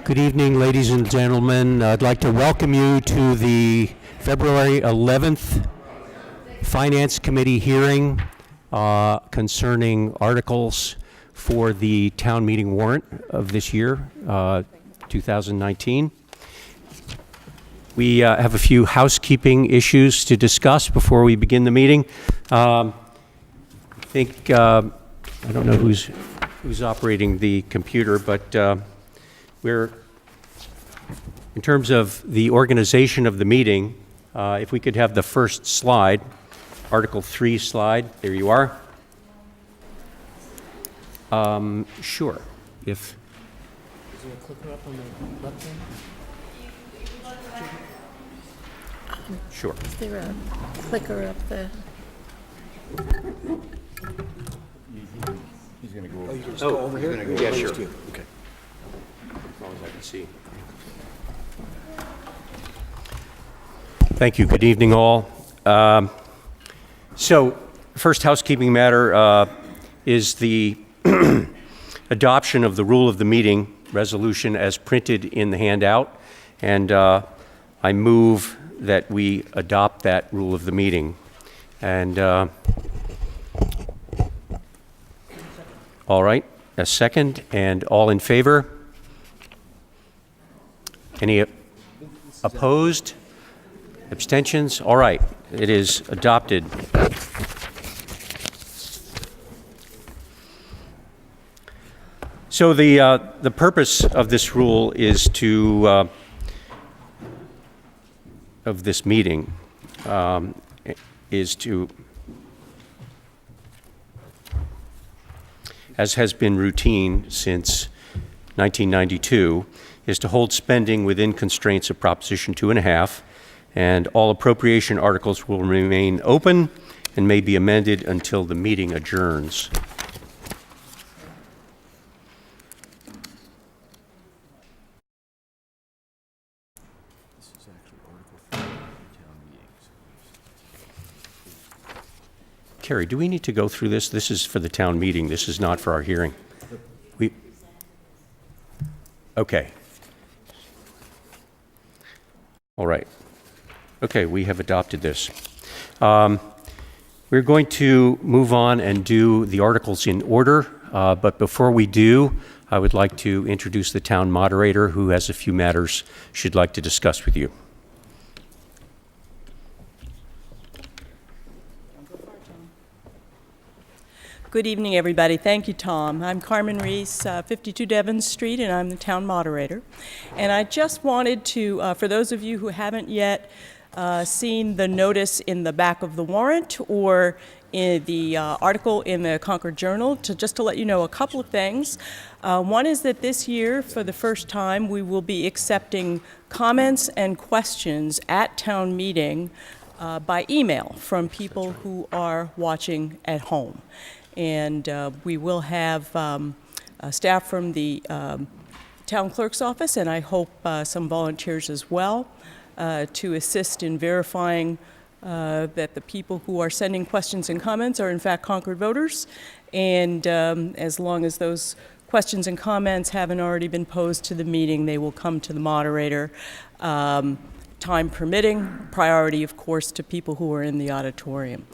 Good evening, ladies and gentlemen. I'd like to welcome you to the February 11th Finance Committee hearing concerning articles for the town meeting warrant of this year, 2019. We have a few housekeeping issues to discuss before we begin the meeting. I don't know who's operating the computer, but in terms of the organization of the meeting, if we could have the first slide, Article 3 slide, there you are. Sure. Is there a clicker up on the left hand? Sure. Is there a clicker up there? He's going to go over. Oh, you can just go over here? Yeah, sure. Okay. As long as I can see. Thank you. Good evening, all. So, first housekeeping matter is the adoption of the rule of the meeting resolution as printed in the handout, and I move that we adopt that rule of the meeting. And all right, a second, and all in favor? Any opposed? Abstentions? All right, it is adopted. So the purpose of this rule is to of this meeting is to, as has been routine since 1992, is to hold spending within constraints of Proposition 2.5, and all appropriation articles will remain open and may be amended until the meeting adjourns. This is actually Article 3 of the town meetings. Carrie, do we need to go through this? This is for the town meeting. This is not for our hearing. Okay. All right. Okay, we have adopted this. We're going to move on and do the articles in order, but before we do, I would like to introduce the town moderator who has a few matters she'd like to discuss with you. Good evening, everybody. Thank you, Tom. I'm Carmen Reese, 52 Devon Street, and I'm the town moderator. And I just wanted to, for those of you who haven't yet seen the notice in the back of the warrant or in the article in the Concord Journal, just to let you know a couple of things. One is that this year, for the first time, we will be accepting comments and questions at town meeting by email from people who are watching at home. And we will have staff from the town clerk's office, and I hope some volunteers as well, to assist in verifying that the people who are sending questions and comments are in fact Concord voters. And as long as those questions and comments haven't already been posed to the meeting, they will come to the moderator, time permitting. Priority, of course, to people who are in the auditorium.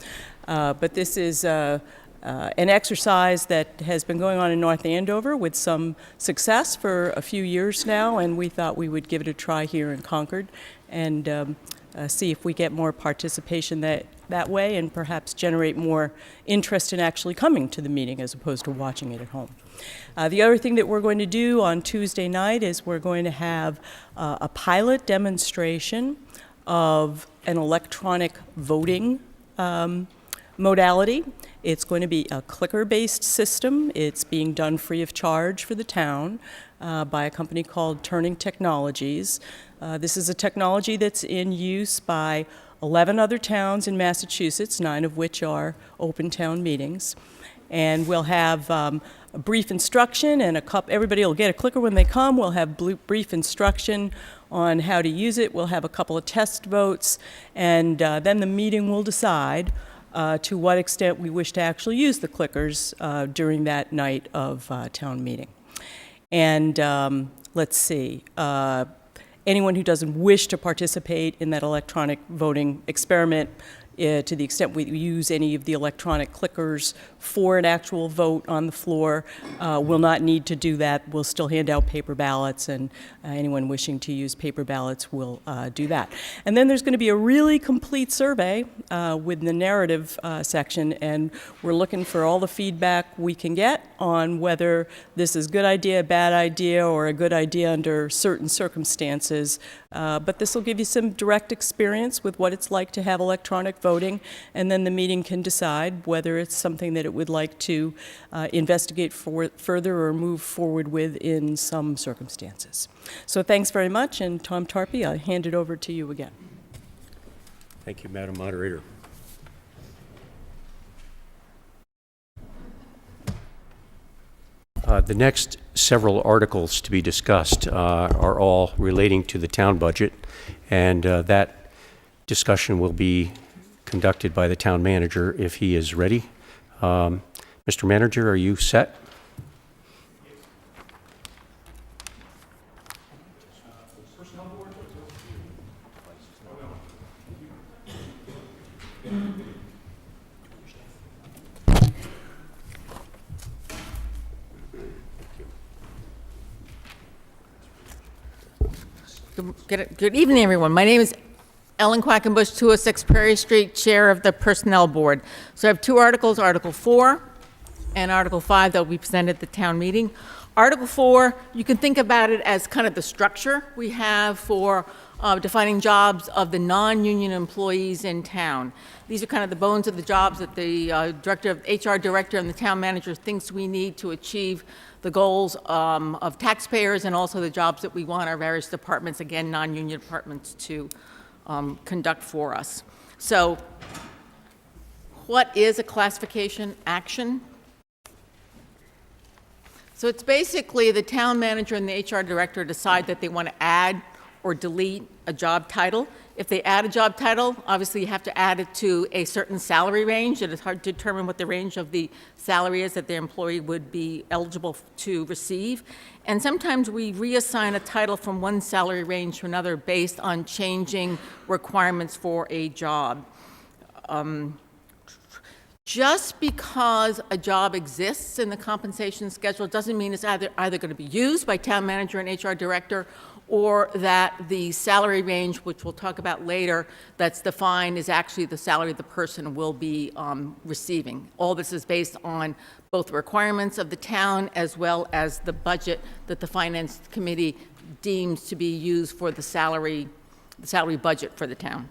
But this is an exercise that has been going on in North Andover with some success for a few years now, and we thought we would give it a try here in Concord and see if we get more participation that way and perhaps generate more interest in actually coming to the meeting as opposed to watching it at home. The other thing that we're going to do on Tuesday night is we're going to have a pilot demonstration of an electronic voting modality. It's going to be a clicker-based system. It's being done free of charge for the town by a company called Turning Technologies. This is a technology that's in use by 11 other towns in Massachusetts, 9 of which are open town meetings. And we'll have a brief instruction and everybody will get a clicker when they come. We'll have brief instruction on how to use it. We'll have a couple of test votes, and then the meeting will decide to what extent we wish to actually use the clickers during that night of town meeting. And let's see, anyone who doesn't wish to participate in that electronic voting experiment, to the extent we use any of the electronic clickers for an actual vote on the floor, will not need to do that. We'll still hand out paper ballots, and anyone wishing to use paper ballots will do that. And then there's going to be a really complete survey with the narrative section, and we're looking for all the feedback we can get on whether this is a good idea, a bad idea, or a good idea under certain circumstances. But this will give you some direct experience with what it's like to have electronic voting, and then the meeting can decide whether it's something that it would like to investigate further or move forward with in some circumstances. So thanks very much, and Tom Tarpey, I'll hand it over to you again. Thank you, Madam Moderator. The next several articles to be discussed are all relating to the town budget, and that discussion will be conducted by the town manager if he is ready. Mr. Manager, are you set? Good evening, everyone. My name is Ellen Quackenbush, 206 Prairie Street, Chair of the Personnel Board. So I have two articles, Article 4 and Article 5, that will be presented at the town meeting. Article 4, you can think about it as kind of the structure we have for defining jobs of the non-union employees in town. These are kind of the bones of the jobs that the HR director and the town manager thinks we need to achieve the goals of taxpayers, and also the jobs that we want our various departments, again, non-union departments, to conduct for us. So what is a classification action? So it's basically the town manager and the HR director decide that they want to add or delete a job title. If they add a job title, obviously you have to add it to a certain salary range. It is hard to determine what the range of the salary is that the employee would be eligible to receive. And sometimes we reassign a title from one salary range to another based on changing requirements for a job. Just because a job exists in the compensation schedule doesn't mean it's either going to be used by town manager and HR director, or that the salary range, which we'll talk about later, that's defined is actually the salary the person will be receiving. All this is based on both the requirements of the town as well as the budget that the Finance Committee deems to be used for the salary budget for the town.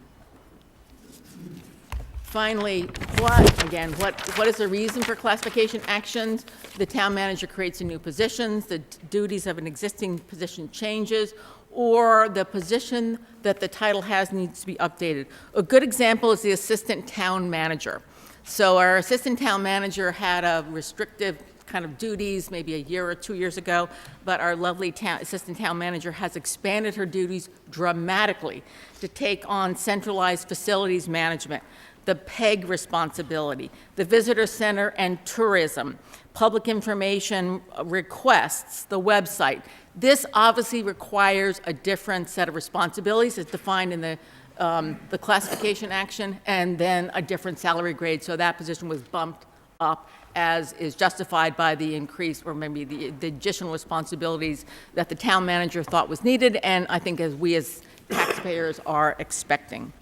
Finally, what is the reason for classification actions? The town manager creates a new position, the duties of an existing position changes, or the position that the title has needs to be updated. A good example is the assistant town manager. So our assistant town manager had a restrictive kind of duties maybe a year or 2 years ago, but our lovely assistant town manager has expanded her duties dramatically to take on centralized facilities management, the PEG responsibility, the visitor center and tourism, public information requests, the website. This obviously requires a different set of responsibilities as defined in the classification action, and then a different salary grade. So that position was bumped up, as is justified by the increase, or maybe the additional responsibilities that the town manager thought was needed, and I think as we as taxpayers are expecting.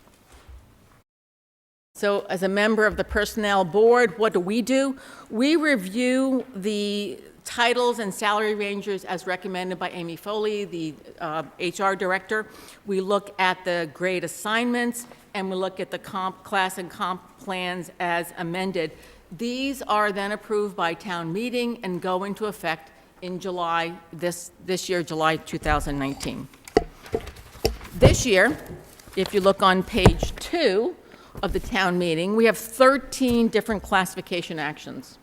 So as a member of the Personnel Board, what do? We review the titles and salary ranges as recommended by Amy Foley, the HR director. We look at the grade assignments, and we look at the class and comp plans as amended. These are then approved by town meeting and go into effect in July, this year, July 2019. This year, if you look on page 2, of the town meeting, we have 13 different classification actions.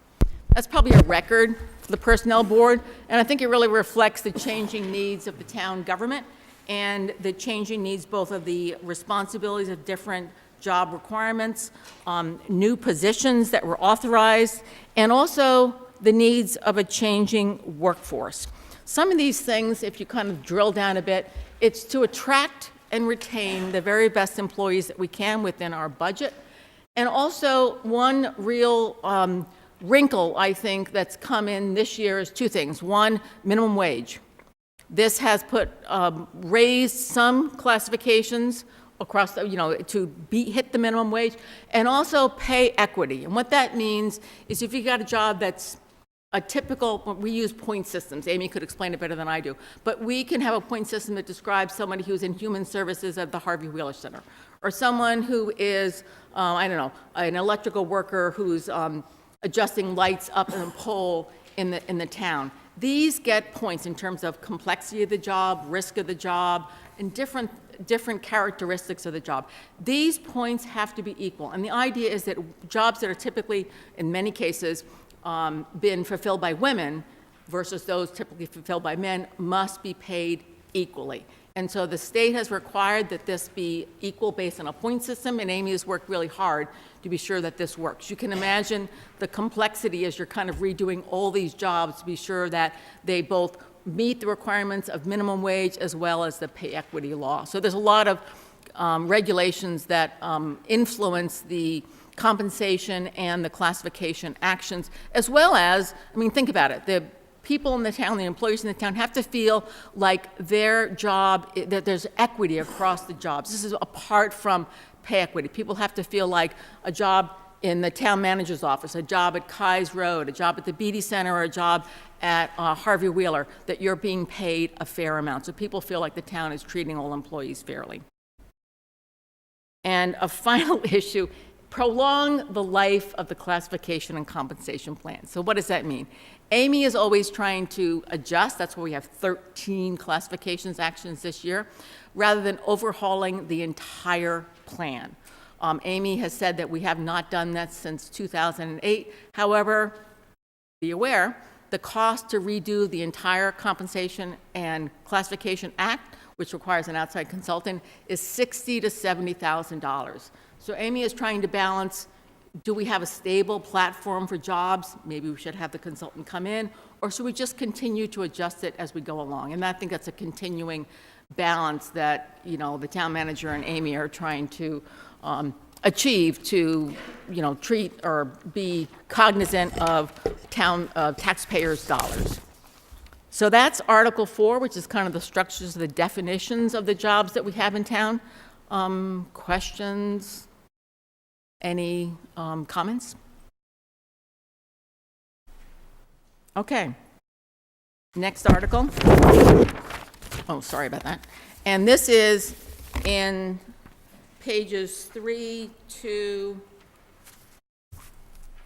That's probably a record for the Personnel Board, and I think it really reflects the changing needs of the town government and the changing needs both of the responsibilities of different job requirements, new positions that were authorized, and also the needs of a changing workforce. Some of these things, if you kind of drill down a bit, it's to attract and retain the very best employees that we can within our budget. And also, one real wrinkle, I think, that's come in this year is two things. One, minimum wage. This has raised some classifications across the, to hit the minimum wage, and also pay equity. And what that means is if you got a job that's a typical, we use point systems. Amy could explain it better than I do. But we can have a point system that describes somebody who's in human services at the Harvey Wheeler Center, or someone who is, I don't know, an electrical worker who's adjusting lights up in a pole in the town. These get points in terms of complexity of the job, risk of the job, and different characteristics of the job. These points have to be equal. And the idea is that jobs that are typically, in many cases, been fulfilled by women versus those typically fulfilled by men must be paid equally. And so the state has required that this be equal based on a point system, and Amy has worked really hard to be sure that this works. You can imagine the complexity as you're kind of redoing all these jobs to be sure that they both meet the requirements of minimum wage as well as the pay equity law. So there's a lot of regulations that influence the compensation and the classification actions, as well as, I mean, think about it, the people in the town, the employees in the town have to feel like their job, that there's equity across the jobs. This is apart from pay equity. People have to feel like a job in the town manager's office, a job at Kai's Road, a job at the Beatty Center, or a job at Harvey Wheeler, that you're being paid a fair amount. So people feel like the town is treating all employees fairly. And a final issue, prolong the life of the classification and compensation plan. So what does that mean? Amy is always trying to adjust. That's why we have 13 classifications actions this year, rather than overhauling the entire plan. Amy has said that we have not done that since 2008. However, be aware, the cost to redo the entire Compensation and Classification Act, which requires an outside consultant, is $60,000 to $70,000. So Amy is trying to balance, do we have a stable platform for jobs? Maybe we should have the consultant come in, or should we just continue to adjust it as we go along? And I think that's a continuing balance that, the town manager and Amy are trying to achieve to, treat or be cognizant of taxpayers' dollars. So that's Article 4, which is kind of the structures, the definitions of the jobs that we have in town. Questions? Any comments? Okay. Next article. Oh, sorry about that. And this is in pages 3 to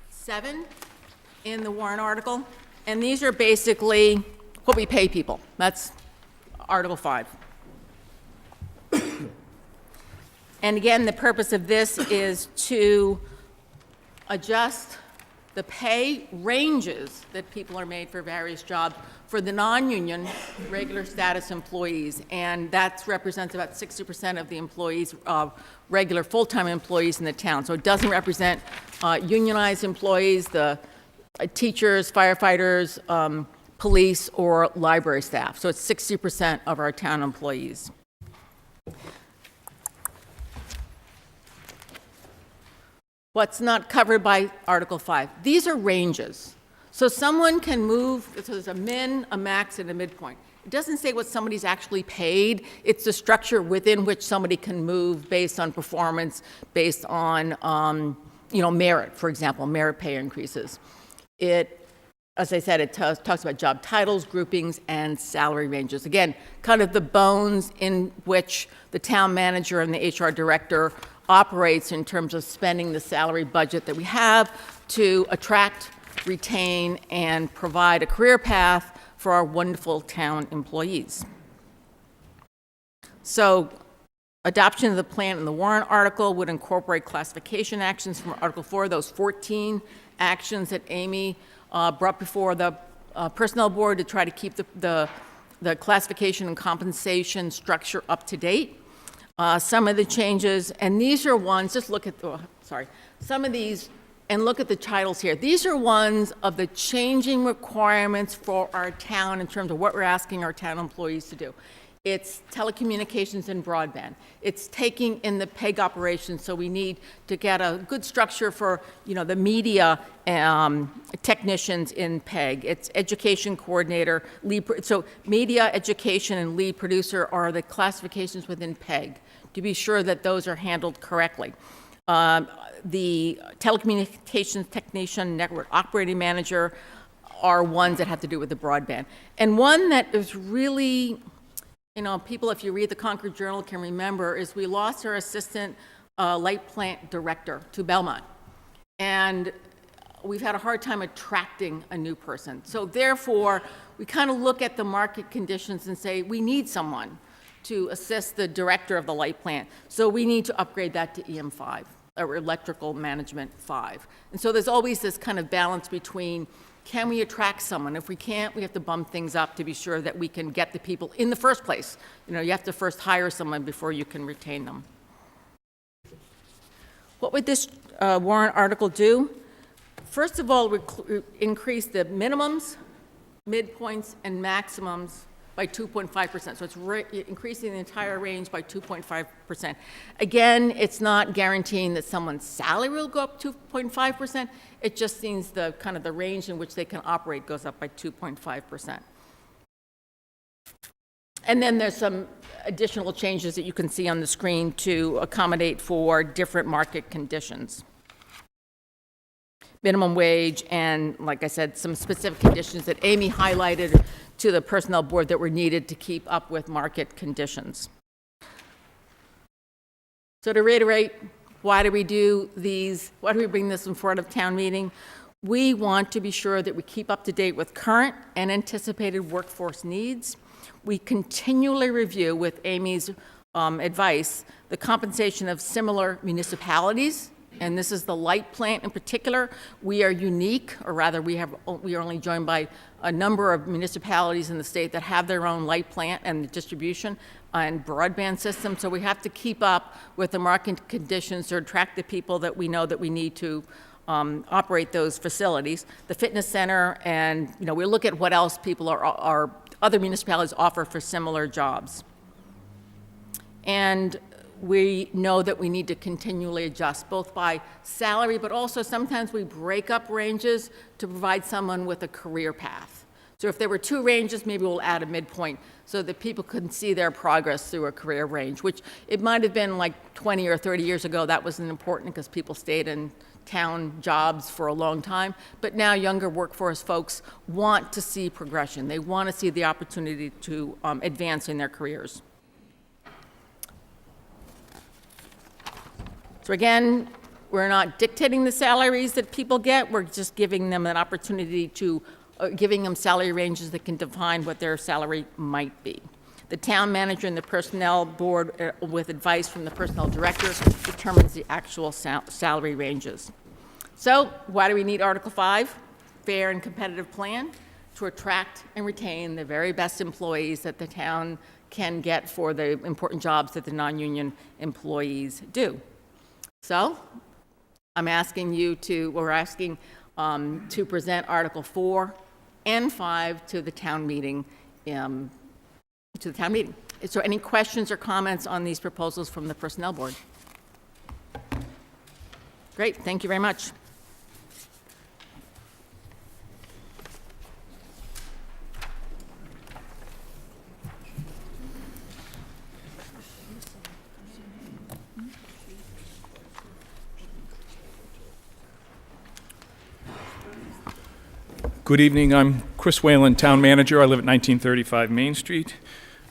7 in the Warrant article. And these are basically what we pay people. That's Article 5. And again, the purpose of this is to adjust the pay ranges that people are made for various jobs for the non-union regular status employees. And that represents about 60% of the employees, regular full-time employees in the town. So it doesn't represent unionized employees, the teachers, firefighters, police, or library staff. So it's 60% of our town employees. What's not covered by Article 5? These are ranges. So someone can move, so there's a min, a max, and a midpoint. It doesn't say what somebody's actually paid. It's the structure within which somebody can move based on performance, based on, merit, for example, merit pay increases. As I said, it talks about job titles, groupings, and salary ranges. Again, kind of the bones in which the town manager and the HR director operates in terms of spending the salary budget that we have to attract, retain, and provide a career path for our wonderful town employees. So, adoption of the plan in the Warrant article would incorporate classification actions from Article 4, those 14 actions that Amy brought before the Personnel Board to try to keep the classification and compensation structure up to date. Some of the changes, and these are ones, just look at, some of these and look at the titles here. These are ones of the changing requirements for our town in terms of what we're asking our town employees to do. It's telecommunications and broadband. It's taking in the PEG operations, so we need to get a good structure for, the media technicians in PEG. It's education coordinator, so media, education, and lead producer are the classifications within PEG, to be sure that those are handled correctly. The telecommunications technician, network operating manager are ones that have to do with the broadband. And one that is really, people, if you read the Concord Journal, can remember, is we lost our assistant light plant director to Belmont. And we've had a hard time attracting a new person. So therefore, we kind of look at the market conditions and say, we need someone to assist the director of the light plant. So we need to upgrade that to EM5, or Electrical Management 5. And so there's always this kind of balance between, can we attract someone? If we can't, we have to bump things up to be sure that we can get the people in the first place. You have to first hire someone before you can retain them. What would this warrant article do? First of all, increase the minimums, midpoints, and maximums by 2.5%. So it's increasing the entire range by 2.5%. Again, it's not guaranteeing that someone's salary will go up 2.5%. It just means the kind of the range in which they can operate goes up by 2.5%. And then there's some additional changes that you can see on the screen to accommodate for different market conditions. Minimum wage and, like I said, some specific conditions that Amy highlighted to the personnel board that were needed to keep up with market conditions. So to reiterate, why do we do these? Why do we bring this in front of town meeting? We want to be sure that we keep up to date with current and anticipated workforce needs. We continually review, with Amy's advice, the compensation of similar municipalities, and this is the light plant in particular. We are unique, or rather we are only joined by a number of municipalities in the state that have their own light plant and the distribution and broadband system, so we have to keep up with the market conditions to attract the people that we know that we need to operate those facilities. The fitness center, and we look at what else people are other municipalities offer for similar jobs. And we know that we need to continually adjust, both by salary, but also sometimes we break up ranges to provide someone with a career path. So if there were 2 ranges, maybe we'll add a midpoint so that people can see their progress through a career range, which it might have been like 20 or 30 years ago. That wasn't important because people stayed in town jobs for a long time. But now younger workforce folks want to see progression. They want to see the opportunity to advance in their careers. So again, we're not dictating the salaries that people get. We're just giving them an opportunity to, giving them salary ranges that can define what their salary might be. The town manager and the personnel board, with advice from the personnel director, determines the actual salary ranges. So why do we need Article 5? Fair and competitive plan to attract and retain the very best employees that the town can get for the important jobs that the non-union employees do. So I'm asking you to, we're asking to present Article 4 and 5 to the town meeting. Is there any questions or comments on these proposals from the Personnel Board? Great, thank you very much. Good evening. I'm Chris Whalen, Town Manager. I live at 1935 Main Street.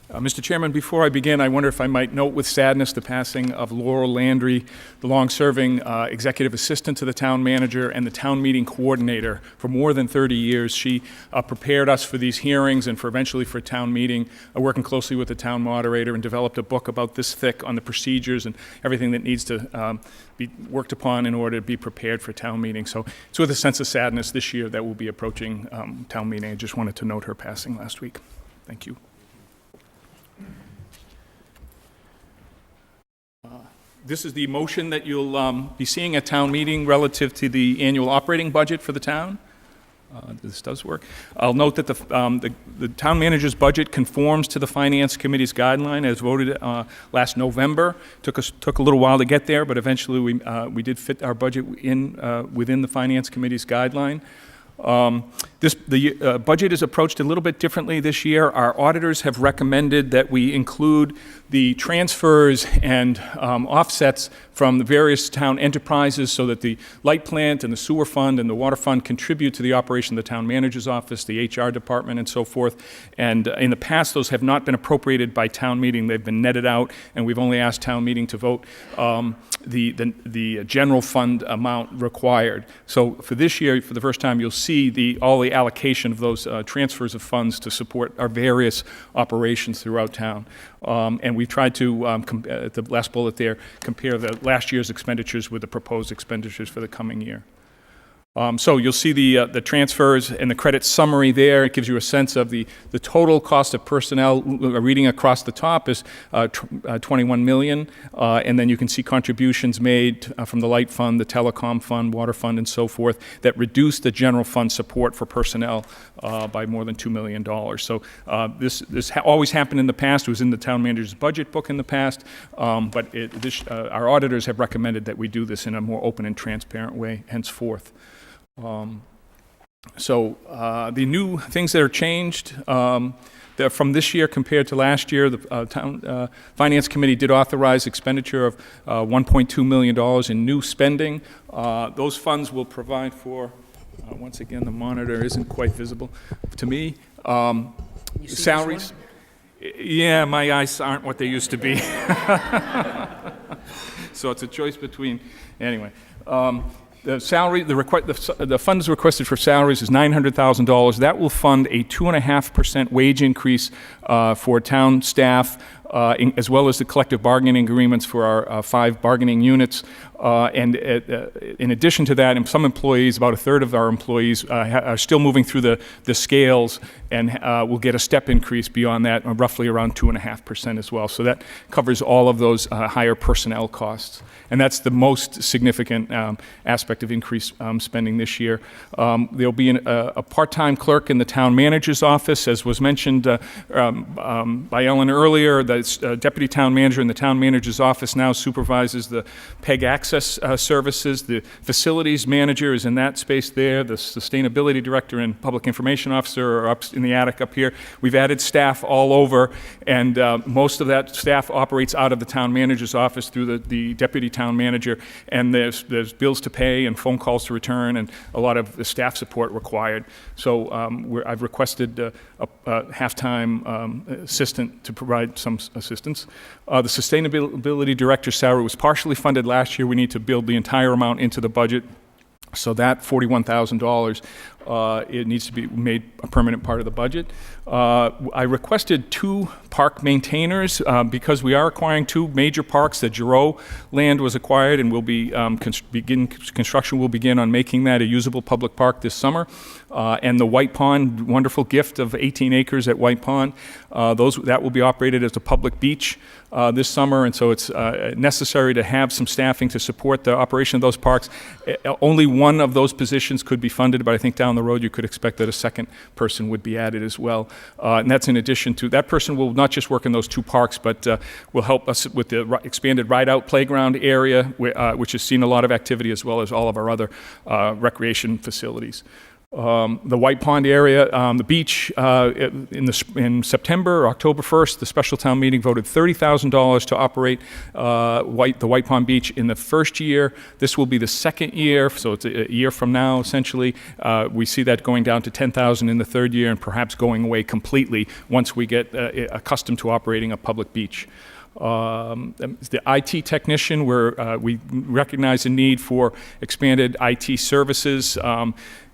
Mr. Chairman, before I begin, I wonder if I might note with sadness the passing of Laurel Landry, the long-serving executive assistant to the town manager and the town meeting coordinator for more than 30 years. She prepared us for these hearings and eventually for town meeting, working closely with the town moderator, and developed a book about this thick on the procedures and everything that needs to be worked upon in order to be prepared for town meeting. So it's with a sense of sadness this year that we'll be approaching town meeting. I just wanted to note her passing last week. Thank you. This is the motion that you'll be seeing at town meeting relative to the annual operating budget for the town. This does work. I'll note that the town manager's budget conforms to the Finance Committee's guideline as voted last November. Took a little while to get there, but eventually we did fit our budget within the Finance Committee's guideline. The budget is approached a little bit differently this year. Our auditors have recommended that we include the transfers and offsets from the various town enterprises so that the light plant and the sewer fund and the water fund contribute to the operation of the town manager's office, the HR department, and so forth. And in the past, those have not been appropriated by town meeting. They've been netted out, and we've only asked town meeting to vote the general fund amount required. So for this year, for the first time, you'll see all the allocation of those transfers of funds to support our various operations throughout town. And we've tried to, at the last bullet there, compare the last year's expenditures with the proposed expenditures for the coming year. So you'll see the transfers and the credit summary there. It gives you a sense of the total cost of personnel. Reading across the top is $21 million, and then you can see contributions made from the light fund, the telecom fund, water fund, and so forth that reduce the general fund support for personnel by more than $2 million. So this always happened in the past. It was in the town manager's budget book in the past, but our auditors have recommended that we do this in a more open and transparent way henceforth. The new things that are changed from this year compared to last year, the town finance committee did authorize expenditure of $1.2 million in new spending. Those funds will provide for, once again, the monitor isn't quite visible to me, salaries. Yeah, my eyes aren't what they used to be. So it's a choice between, anyway. The salary, the funds requested for salaries is $900,000. That will fund a 2.5% wage increase for town staff, as well as the collective bargaining agreements for our 5 bargaining units. And in addition to that, some employees, about a third of our employees, are still moving through the scales and will get a step increase beyond that, roughly around 2.5% as well. So that covers all of those higher personnel costs. And that's the most significant aspect of increased spending this year. There'll be a part-time clerk in the town manager's office, as was mentioned by Ellen earlier. The deputy town manager in the town manager's office now supervises the PEG access services. The facilities manager is in that space there. The sustainability director and public information officer are up in the attic up here. We've added staff all over, and most of that staff operates out of the town manager's office through the deputy town manager, and there's bills to pay and phone calls to return and a lot of the staff support required. So I've requested a half-time assistant to provide some assistance. The sustainability director's salary was partially funded last year. We need to build the entire amount into the budget. So that $41,000, it needs to be made a permanent part of the budget. I requested 2 park maintainers because we are acquiring 2 major parks. The Jareau land was acquired, and will be construction will begin on making that a usable public park this summer. And the White Pond, wonderful gift of 18 acres at White Pond, that will be operated as a public beach this summer, and so it's necessary to have some staffing to support the operation of those parks. Only one of those positions could be funded, but I think down the road you could expect that a second person would be added as well. And that's in addition to, that person will not just work in those 2 parks, but will help us with the expanded ride-out playground area, which has seen a lot of activity, as well as all of our other recreation facilities. The White Pond area, the beach, in September, October 1st, the special town meeting voted $30,000 to operate the White Pond Beach in the first year. This will be the second year, so it's a year from now, essentially. We see that going down to $10,000 in the third year, and perhaps going away completely once we get accustomed to operating a public beach. The IT technician, where we recognize the need for expanded IT services.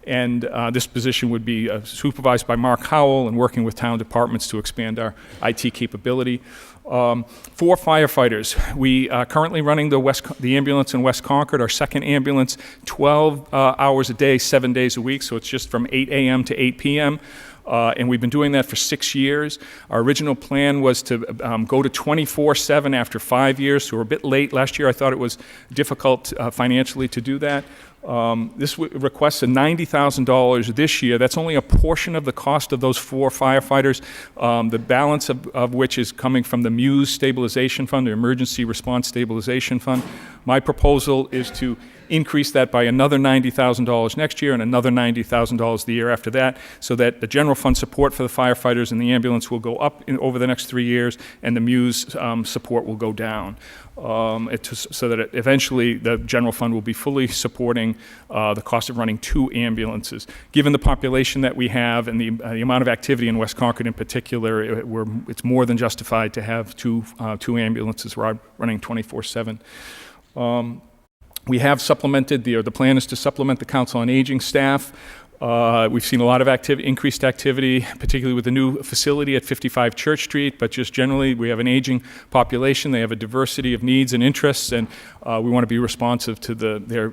And this position would be supervised by Mark Howell and working with town departments to expand our IT capability. 4 firefighters. We are currently running the ambulance in West Concord, our second ambulance, 12 hours a day, 7 days a week, so it's just from 8 a.m. to 8 p.m. and we've been doing that for 6 years. Our original plan was to go to 24/7 after 5 years, so we're a bit late. Last year I thought it was difficult financially to do that. This requests a $90,000 this year. That's only a portion of the cost of those 4 firefighters, the balance of which is coming from the MUSE Stabilization Fund, the Emergency Response Stabilization Fund. My proposal is to increase that by another $90,000 next year and another $90,000 the year after that, so that the general fund support for the firefighters and the ambulance will go up over the next 3 years, and the MUSE support will go down. So that eventually the general fund will be fully supporting the cost of running 2 ambulances. Given the population that we have and the amount of activity in West Concord in particular, it's more than justified to have two ambulances running 24/7. We have supplemented, the plan is to supplement the Council on Aging staff. We've seen a lot of increased activity, particularly with the new facility at 55 Church Street, but just generally, we have an aging population. They have a diversity of needs and interests, and we want to be responsive to their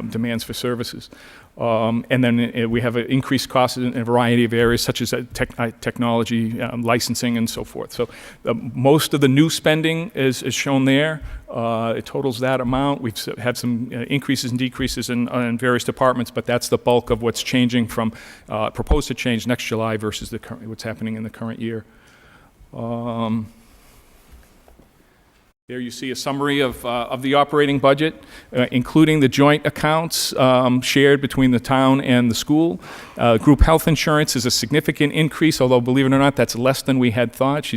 demands for services. And then we have increased costs in a variety of areas, such as technology, licensing, and so forth. So most of the new spending is shown there. It totals that amount. We've had some increases and decreases in various departments, but that's the bulk of what's changing from proposed to change next July versus what's happening in the current year. There you see a summary of the operating budget, including the joint accounts shared between the town and the school. Group health insurance is a significant increase, although believe it or not, that's less than we had thought.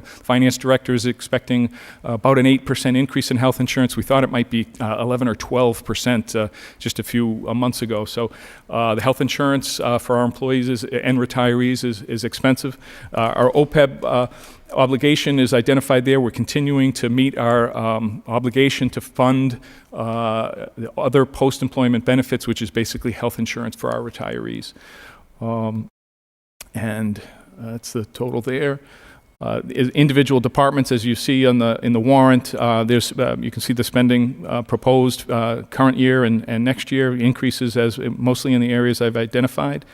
Finance director is expecting about an 8% increase in health insurance. We thought it might be 11 or 12% just a few months ago. So the health insurance for our employees and retirees is expensive. Our OPEB obligation is identified there. We're continuing to meet our obligation to fund the other post-employment benefits, which is basically health insurance for our retirees. And that's the total there. Individual departments, as you see in the warrant, you can see the spending proposed current year and next year, increases as mostly in the areas I've identified.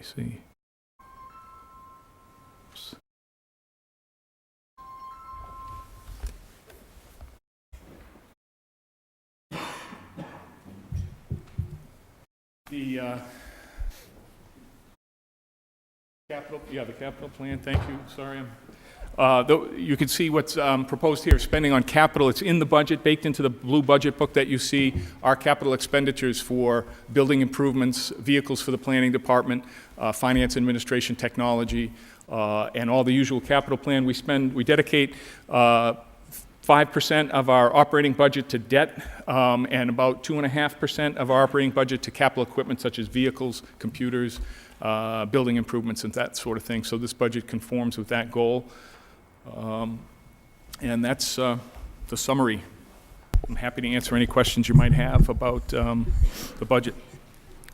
See. Oops. The capital plan. Thank you. Sorry, you can see what's proposed here, spending on capital. It's in the budget, baked into the blue budget book that you see. Our capital expenditures for building improvements, vehicles for the planning department, finance administration, technology, and all the usual capital plan. We dedicate 5% of our operating budget to debt, and about 2.5% of our operating budget to capital equipment such as vehicles, computers, building improvements, and that sort of thing. So this budget conforms with that goal. And that's the summary. I'm happy to answer any questions you might have about the budget.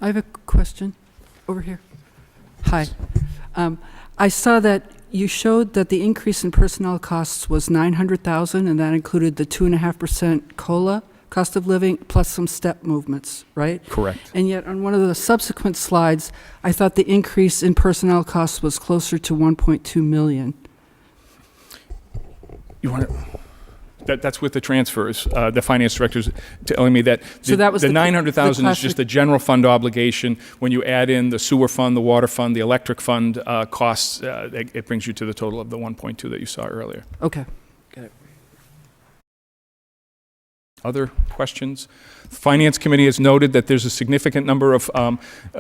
I have a question over here. Hi. I saw that you showed that the increase in personnel costs was $900,000, and that included the 2.5% COLA, cost of living, plus some step movements, right? Correct. And yet on one of the subsequent slides, I thought the increase in personnel costs was closer to $1.2 million. You want to? That's with the transfers. The finance director's telling me that So that was the the $900,000 is just the general fund obligation. When you add in the sewer fund, the water fund, the electric fund costs, it brings you to the total of the 1.2 that you saw earlier. Okay. Other questions? The Finance Committee has noted that there's a significant number of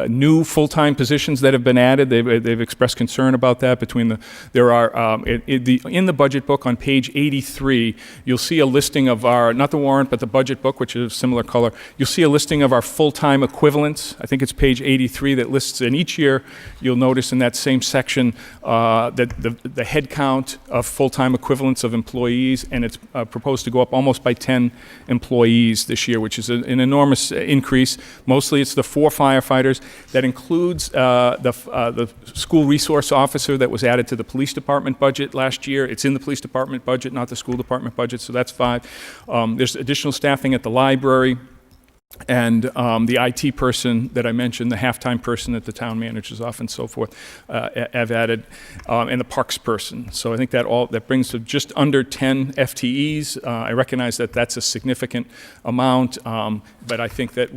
new full-time positions that have been added. They've expressed concern about that. In the budget book on page 83, you'll see a listing of our, not the warrant, but the budget book, which is similar color. You'll see a listing of our full-time equivalents. I think it's page 83 that lists, and each year you'll notice in that same section that the head count of full-time equivalents of employees, and it's proposed to go up almost by 10 employees this year, which is an enormous increase. Mostly it's the 4 firefighters. That includes the school resource officer that was added to the police department budget last year. It's in the police department budget, not the school department budget, so that's 5. There's additional staffing at the library. And the IT person that I mentioned, the halftime person at the town manager's office and so forth, have added, and the parks person. So I think that brings to just under 10 FTEs. I recognize that that's a significant amount, but I think that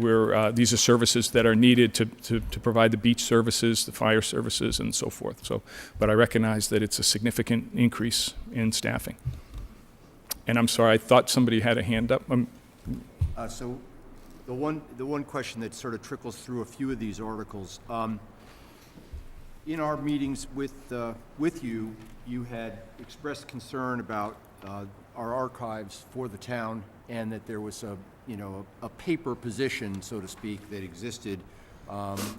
these are services that are needed to provide the beach services, the fire services, and so forth. So, but I recognize that it's a significant increase in staffing. And I'm sorry, I thought somebody had a hand up. So the one question that sort of trickles through a few of these articles, in our meetings with you, you had expressed concern about our archives for the town, and that there was a paper position, so to speak, that existed,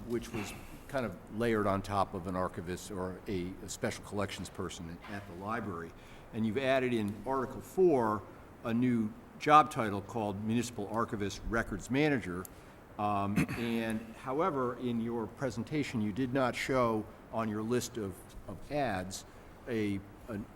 which was kind of layered on top of an archivist or a special collections person at the library. And you've added in Article 4 a new job title called Municipal Archivist Records Manager. And however, in your presentation, you did not show on your list of ads a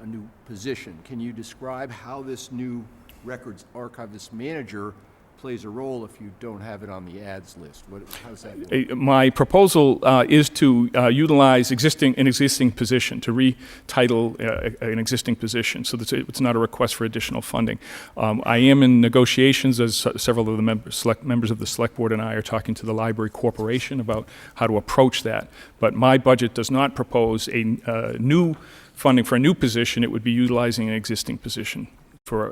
new position. Can you describe how this new Records Archivist Manager plays a role if you don't have it on the ads list? How does that work? My proposal is to utilize an existing position, to retitle an existing position, so that it's not a request for additional funding. I am in negotiations, as several of the members of the Select Board and I are talking to the Library Corporation about how to approach that. But my budget does not propose a new funding for a new position. It would be utilizing an existing position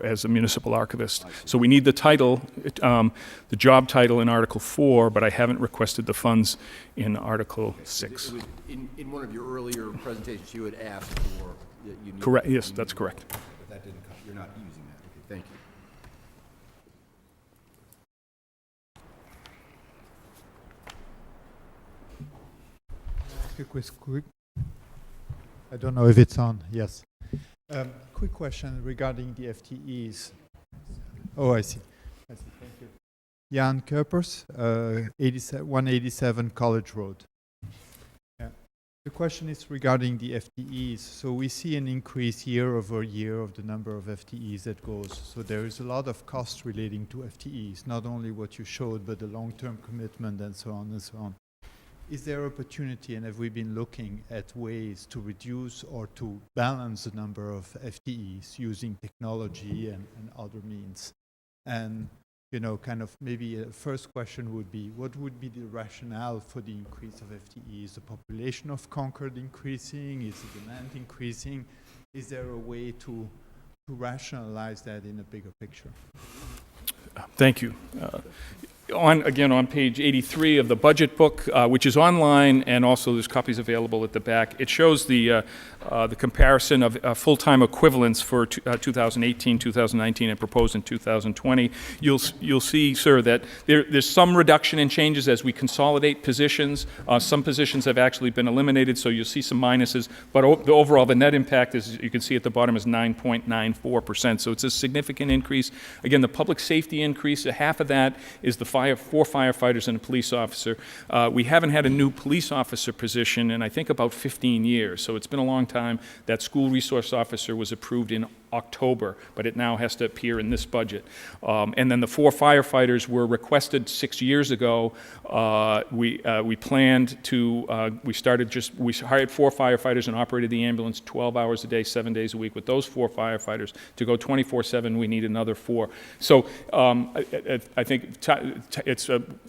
as a municipal archivist. So we need the title, the job title in Article 4, but I haven't requested the funds in Article 6. It was in one of your earlier presentations, you had asked for that you need. Correct. Yes, that's correct. But that didn't come. You're not using that. Okay, thank you. Quick. I don't know if it's on. Yes. Quick question regarding the FTEs. Oh, I see. Thank you. Jan Kuipers, 187 College Road. Yeah. The question is regarding the FTEs. So we see an increase year over year of the number of FTEs that goes. So there is a lot of cost relating to FTEs, not only what you showed, but the long-term commitment and so on and so on. Is there opportunity, and have we been looking at ways to reduce or to balance the number of FTEs using technology and other means? And, kind of maybe a first question would be, what would be the rationale for the increase of FTEs? The population of Concord increasing? Is the demand increasing? Is there a way to rationalize that in a bigger picture? Thank you. On page 83 of the budget book, which is online, and also there's copies available at the back, it shows the comparison of full-time equivalents for 2018, 2019, and proposed in 2020. You'll see, sir, that there's some reduction in changes as we consolidate positions. Some positions have actually been eliminated, so you'll see some minuses. But overall, the net impact, as you can see at the bottom, is 9.94%. So it's a significant increase. Again, the public safety increase, half of that is the 4 firefighters and a police officer. We haven't had a new police officer position in, I think, about 15 years. So it's been a long time. That school resource officer was approved in October, but it now has to appear in this budget. And then the 4 firefighters were requested 6 years ago. We hired 4 firefighters and operated the ambulance 12 hours a day, 7 days a week. With those 4 firefighters, to go 24/7, we need another 4. So I think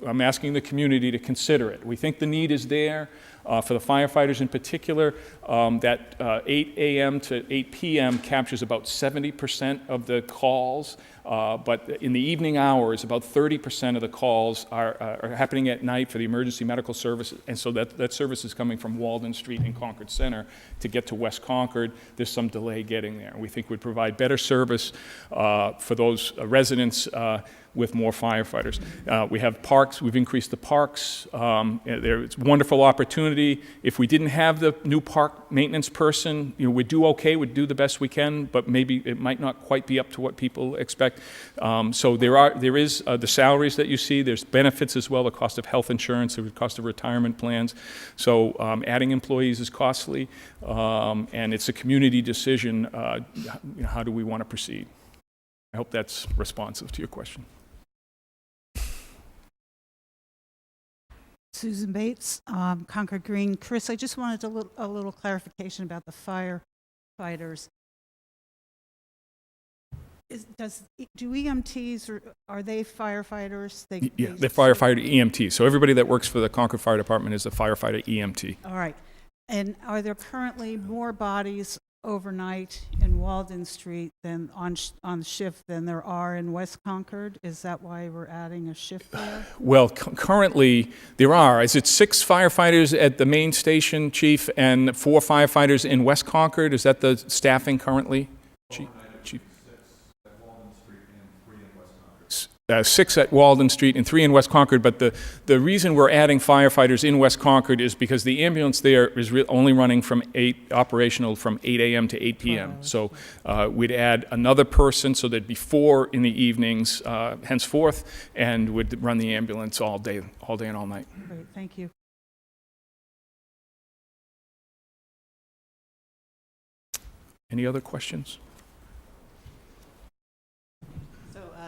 I'm asking the community to consider it. We think the need is there. For the firefighters in particular, that 8 a.m. to 8 p.m. captures about 70% of the calls, but in the evening hours, about 30% of the calls are happening at night for the emergency medical services, and so that service is coming from Walden Street in Concord Center to get to West Concord. There's some delay getting there. We think we'd provide better service for those residents with more firefighters. We have parks. We've increased the parks. It's a wonderful opportunity. If we didn't have the new park maintenance person, we'd do okay. We'd do the best we can, but maybe it might not quite be up to what people expect. So there is the salaries that you see, there's benefits as well, the cost of health insurance, the cost of retirement plans. So adding employees is costly, and it's a community decision, how do we want to proceed? I hope that's responsive to your question. Susan Bates, Concord Green. Chris, I just wanted a little clarification about the firefighters. Do EMTs, are they firefighters? Yeah, they're firefighter EMT. So everybody that works for the Concord Fire Department is a firefighter EMT. All right. And are there currently more bodies overnight in Walden Street than on shift than there are in West Concord? Is that why we're adding a shift there? Well, currently there are. Is it 6 firefighters at the main station, Chief, and 4 firefighters in West Concord? Is that the staffing currently, Chief? 6 at Walden Street and 3 in West Concord, but the reason we're adding firefighters in West Concord is because the ambulance there is only running from operational from 8 a.m. to 8 p.m. So we'd add another person so that before in the evenings, henceforth, and would run the ambulance all day and all night. Great, thank you. Any other questions?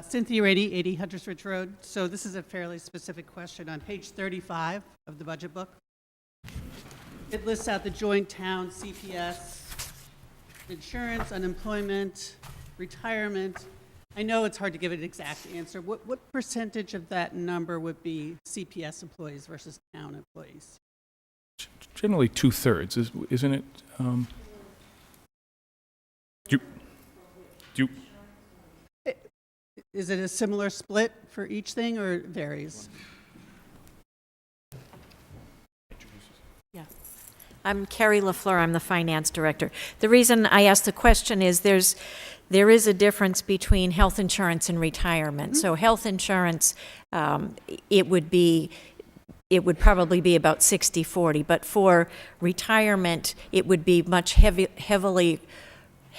Cynthia Rady, 80 Hunters Ridge Road. So this is a fairly specific question. On page 35 of the budget book, it lists out the joint town CPS, insurance, unemployment, retirement. I know it's hard to give an exact answer. What percentage of that number would be CPS employees versus town employees? Generally 2/3, isn't it? Is it a similar split for each thing, or it varies? Yeah. I'm Carrie LaFleur. I'm the finance director. The reason I asked the question is there is a difference between health insurance and retirement. So health insurance, it would probably be about 60-40, but for retirement, it would be much heavily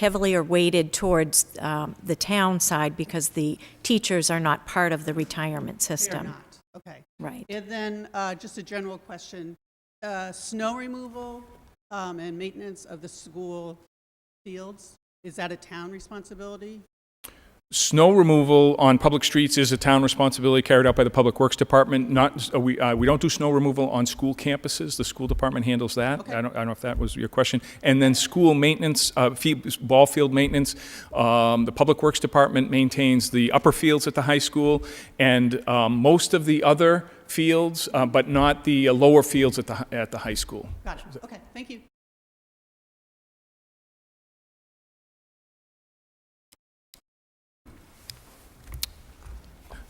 weighted towards the town side because the teachers are not part of the retirement system. They're not. Okay. Right. And then just a general question, snow removal and maintenance of the school fields, is that a town responsibility? Snow removal on public streets is a town responsibility carried out by the Public Works Department. We don't do snow removal on school campuses. The school department handles that. Okay. I don't know if that was your question. And then school maintenance, ball field maintenance. The Public Works Department maintains the upper fields at the high school and most of the other fields, but not the lower fields at the high school. Gotcha. Okay. Thank you.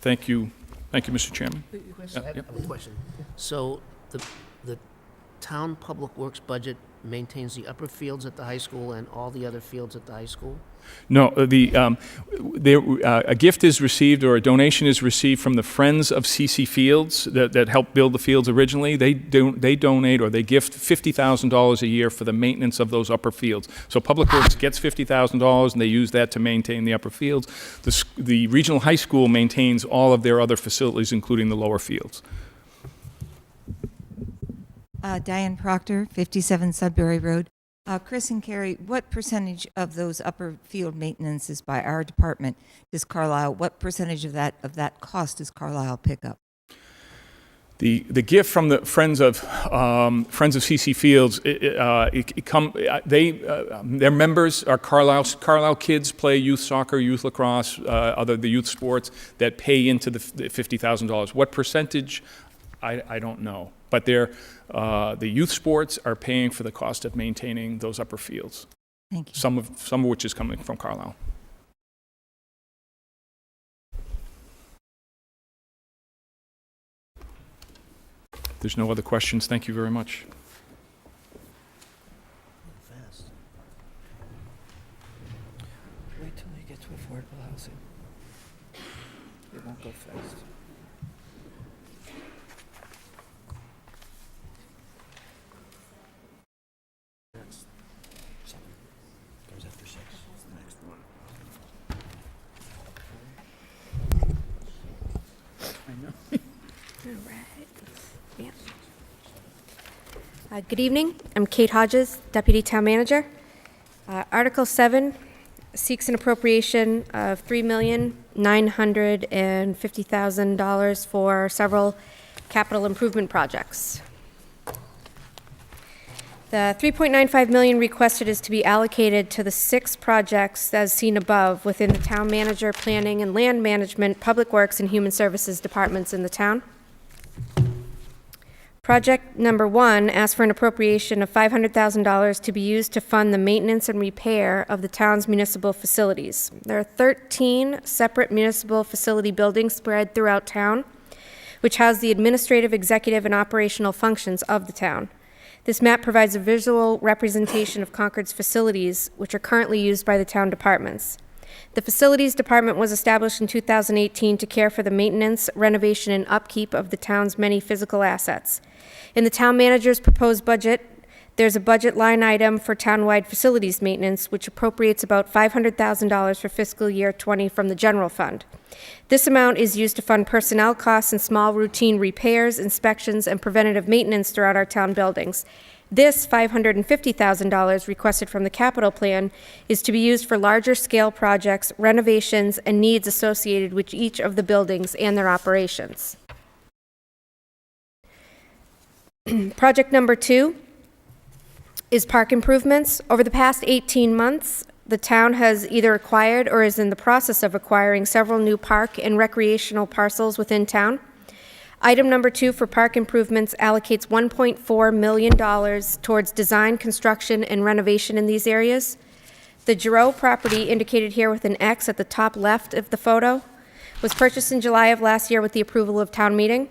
Thank you, Mr. Chairman. I have a question. So the town public works budget maintains the upper fields at the high school and all the other fields at the high school? No, a gift is received or a donation is received from the Friends of CC Fields that helped build the fields originally. They donate or they gift $50,000 a year for the maintenance of those upper fields. So Public Works gets $50,000 and they use that to maintain the upper fields. The regional high school maintains all of their other facilities, including the lower fields. Diane Proctor, 57 Sudbury Road. Chris and Carrie, what percentage of those upper field maintenance is by our department? Does Carlisle, what percentage of that cost does Carlisle pick up? The gift from the Friends of CC Fields, their members are Carlisle kids play youth soccer, youth lacrosse, the youth sports that pay into the $50,000. What percentage? I don't know. But the youth sports are paying for the cost of maintaining those upper fields. Thank you. Some of which is coming from Carlisle. There's no other questions. Thank you very much. Fast. Wait till they get to affordable housing. It won't go fast. That's 7. Goes after 6. The next one. right. Yeah. Good evening. I'm Kate Hodges, Deputy Town Manager. Article 7 seeks an appropriation of $3,950,000 for several capital improvement projects. The $3.95 million requested is to be allocated to the 6 projects as seen above within the Town Manager, Planning and Land Management, Public Works, and Human Services departments in the town. Project number 1 asks for an appropriation of $500,000 to be used to fund the maintenance and repair of the town's municipal facilities. There are 13 separate municipal facility buildings spread throughout town, which house the administrative, executive, and operational functions of the town. This map provides a visual representation of Concord's facilities, which are currently used by the town departments. The Facilities Department was established in 2018 to care for the maintenance, renovation, and upkeep of the town's many physical assets. In the town manager's proposed budget, there's a budget line item for townwide facilities maintenance, which appropriates about $500,000 for fiscal year 20 from the general fund. This amount is used to fund personnel costs and small routine repairs, inspections, and preventative maintenance throughout our town buildings. This $550,000 requested from the capital plan is to be used for larger scale projects, renovations, and needs associated with each of the buildings and their operations. Project number 2 is park improvements. Over the past 18 months, the town has either acquired or is in the process of acquiring several new park and recreational parcels within town. Item number 2 for park improvements allocates $1.4 million towards design, construction, and renovation in these areas. The Jareau property, indicated here with an X at the top left of the photo, was purchased in July of last year with the approval of town meeting.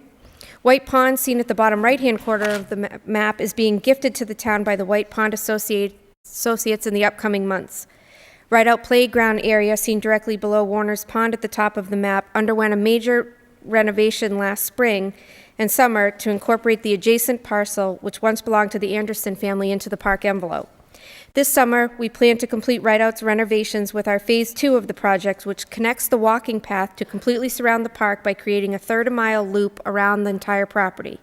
White Pond, seen at the bottom right-hand corner of the map, is being gifted to the town by the White Pond Associates in the upcoming months. Rideout Playground area, seen directly below Warner's Pond at the top of the map, underwent a major renovation last spring and summer to incorporate the adjacent parcel, which once belonged to the Anderson family, into the park envelope. This summer, we plan to complete Rideout's renovations with our Phase 2 of the project, which connects the walking path to completely surround the park by creating a third-mile loop around the entire property.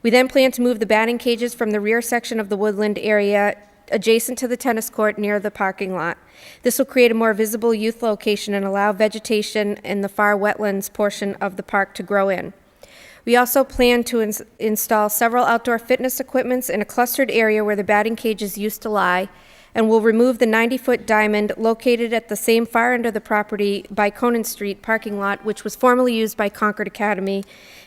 We then plan to move the batting cages from the rear section of the woodland area adjacent to the tennis court near the parking lot. This will create a more visible youth location and allow vegetation in the far wetlands portion of the park to grow in. We also plan to install several outdoor fitness equipments in a clustered area where the batting cages used to lie, and will remove the 90-foot diamond located at the same far end of the property by Conan Street parking lot, which was formerly used by Concord Academy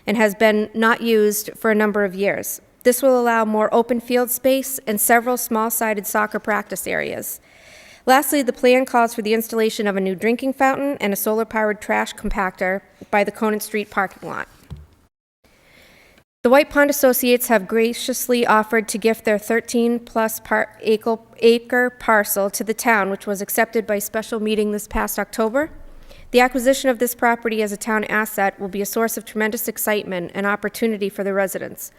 and has been not used for a number of years. This will allow more open field space and several small-sided soccer practice areas. Lastly, the plan calls for the installation of a new drinking fountain and a solar-powered trash compactor by the Conan Street parking lot. The White Pond Associates have graciously offered to gift their 13-plus acre parcel to the town, which was accepted by special meeting this past October. The acquisition of this property as a town asset will be a source of tremendous excitement and opportunity for the residents.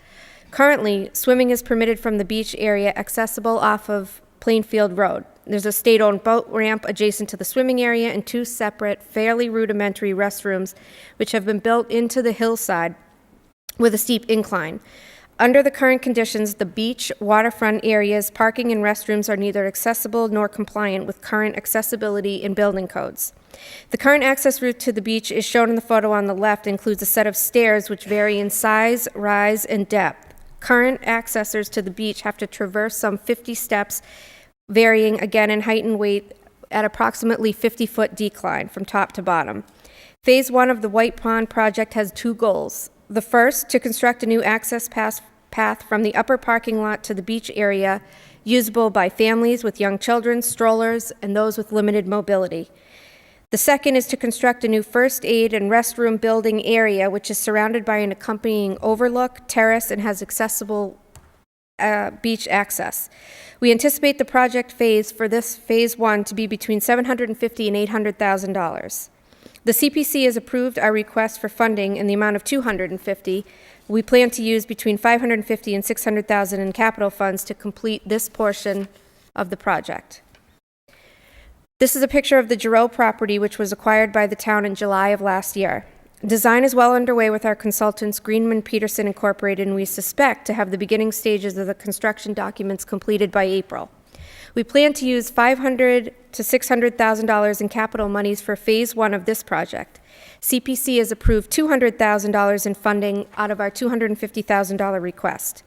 Currently, swimming is permitted from the beach area accessible off of Plainfield Road. There's a state-owned boat ramp adjacent to the swimming area and 2 separate, fairly rudimentary restrooms, which have been built into the hillside with a steep incline. Under the current conditions, the beach, waterfront areas, parking, and restrooms are neither accessible nor compliant with current accessibility and building codes. The current access route to the beach is shown in the photo on the left, includes a set of stairs which vary in size, rise, and depth. Current accessors to the beach have to traverse some 50 steps, varying again in height and weight at approximately 50-foot decline from top to bottom. Phase 1 of the White Pond project has 2 goals. The first, to construct a new access path from the upper parking lot to the beach area, usable by families with young children, strollers, and those with limited mobility. The second is to construct a new first aid and restroom building area, which is surrounded by an accompanying overlook, terrace, and has accessible beach access. We anticipate the project phase for this Phase 1 to be between $750,000 and $800,000. The CPC has approved our request for funding in the amount of $250,000. We plan to use between $550,000 and $600,000 in capital funds to complete this portion of the project. This is a picture of the Jareau property, which was acquired by the town in July of last year. Design is well underway with our consultants, Greenman Peterson Incorporated, and we suspect to have the beginning stages of the construction documents completed by April. We plan to use $500,000 to $600,000 in capital monies for Phase 1 of this project. CPC has approved $200,000 in funding out of our $250,000 request.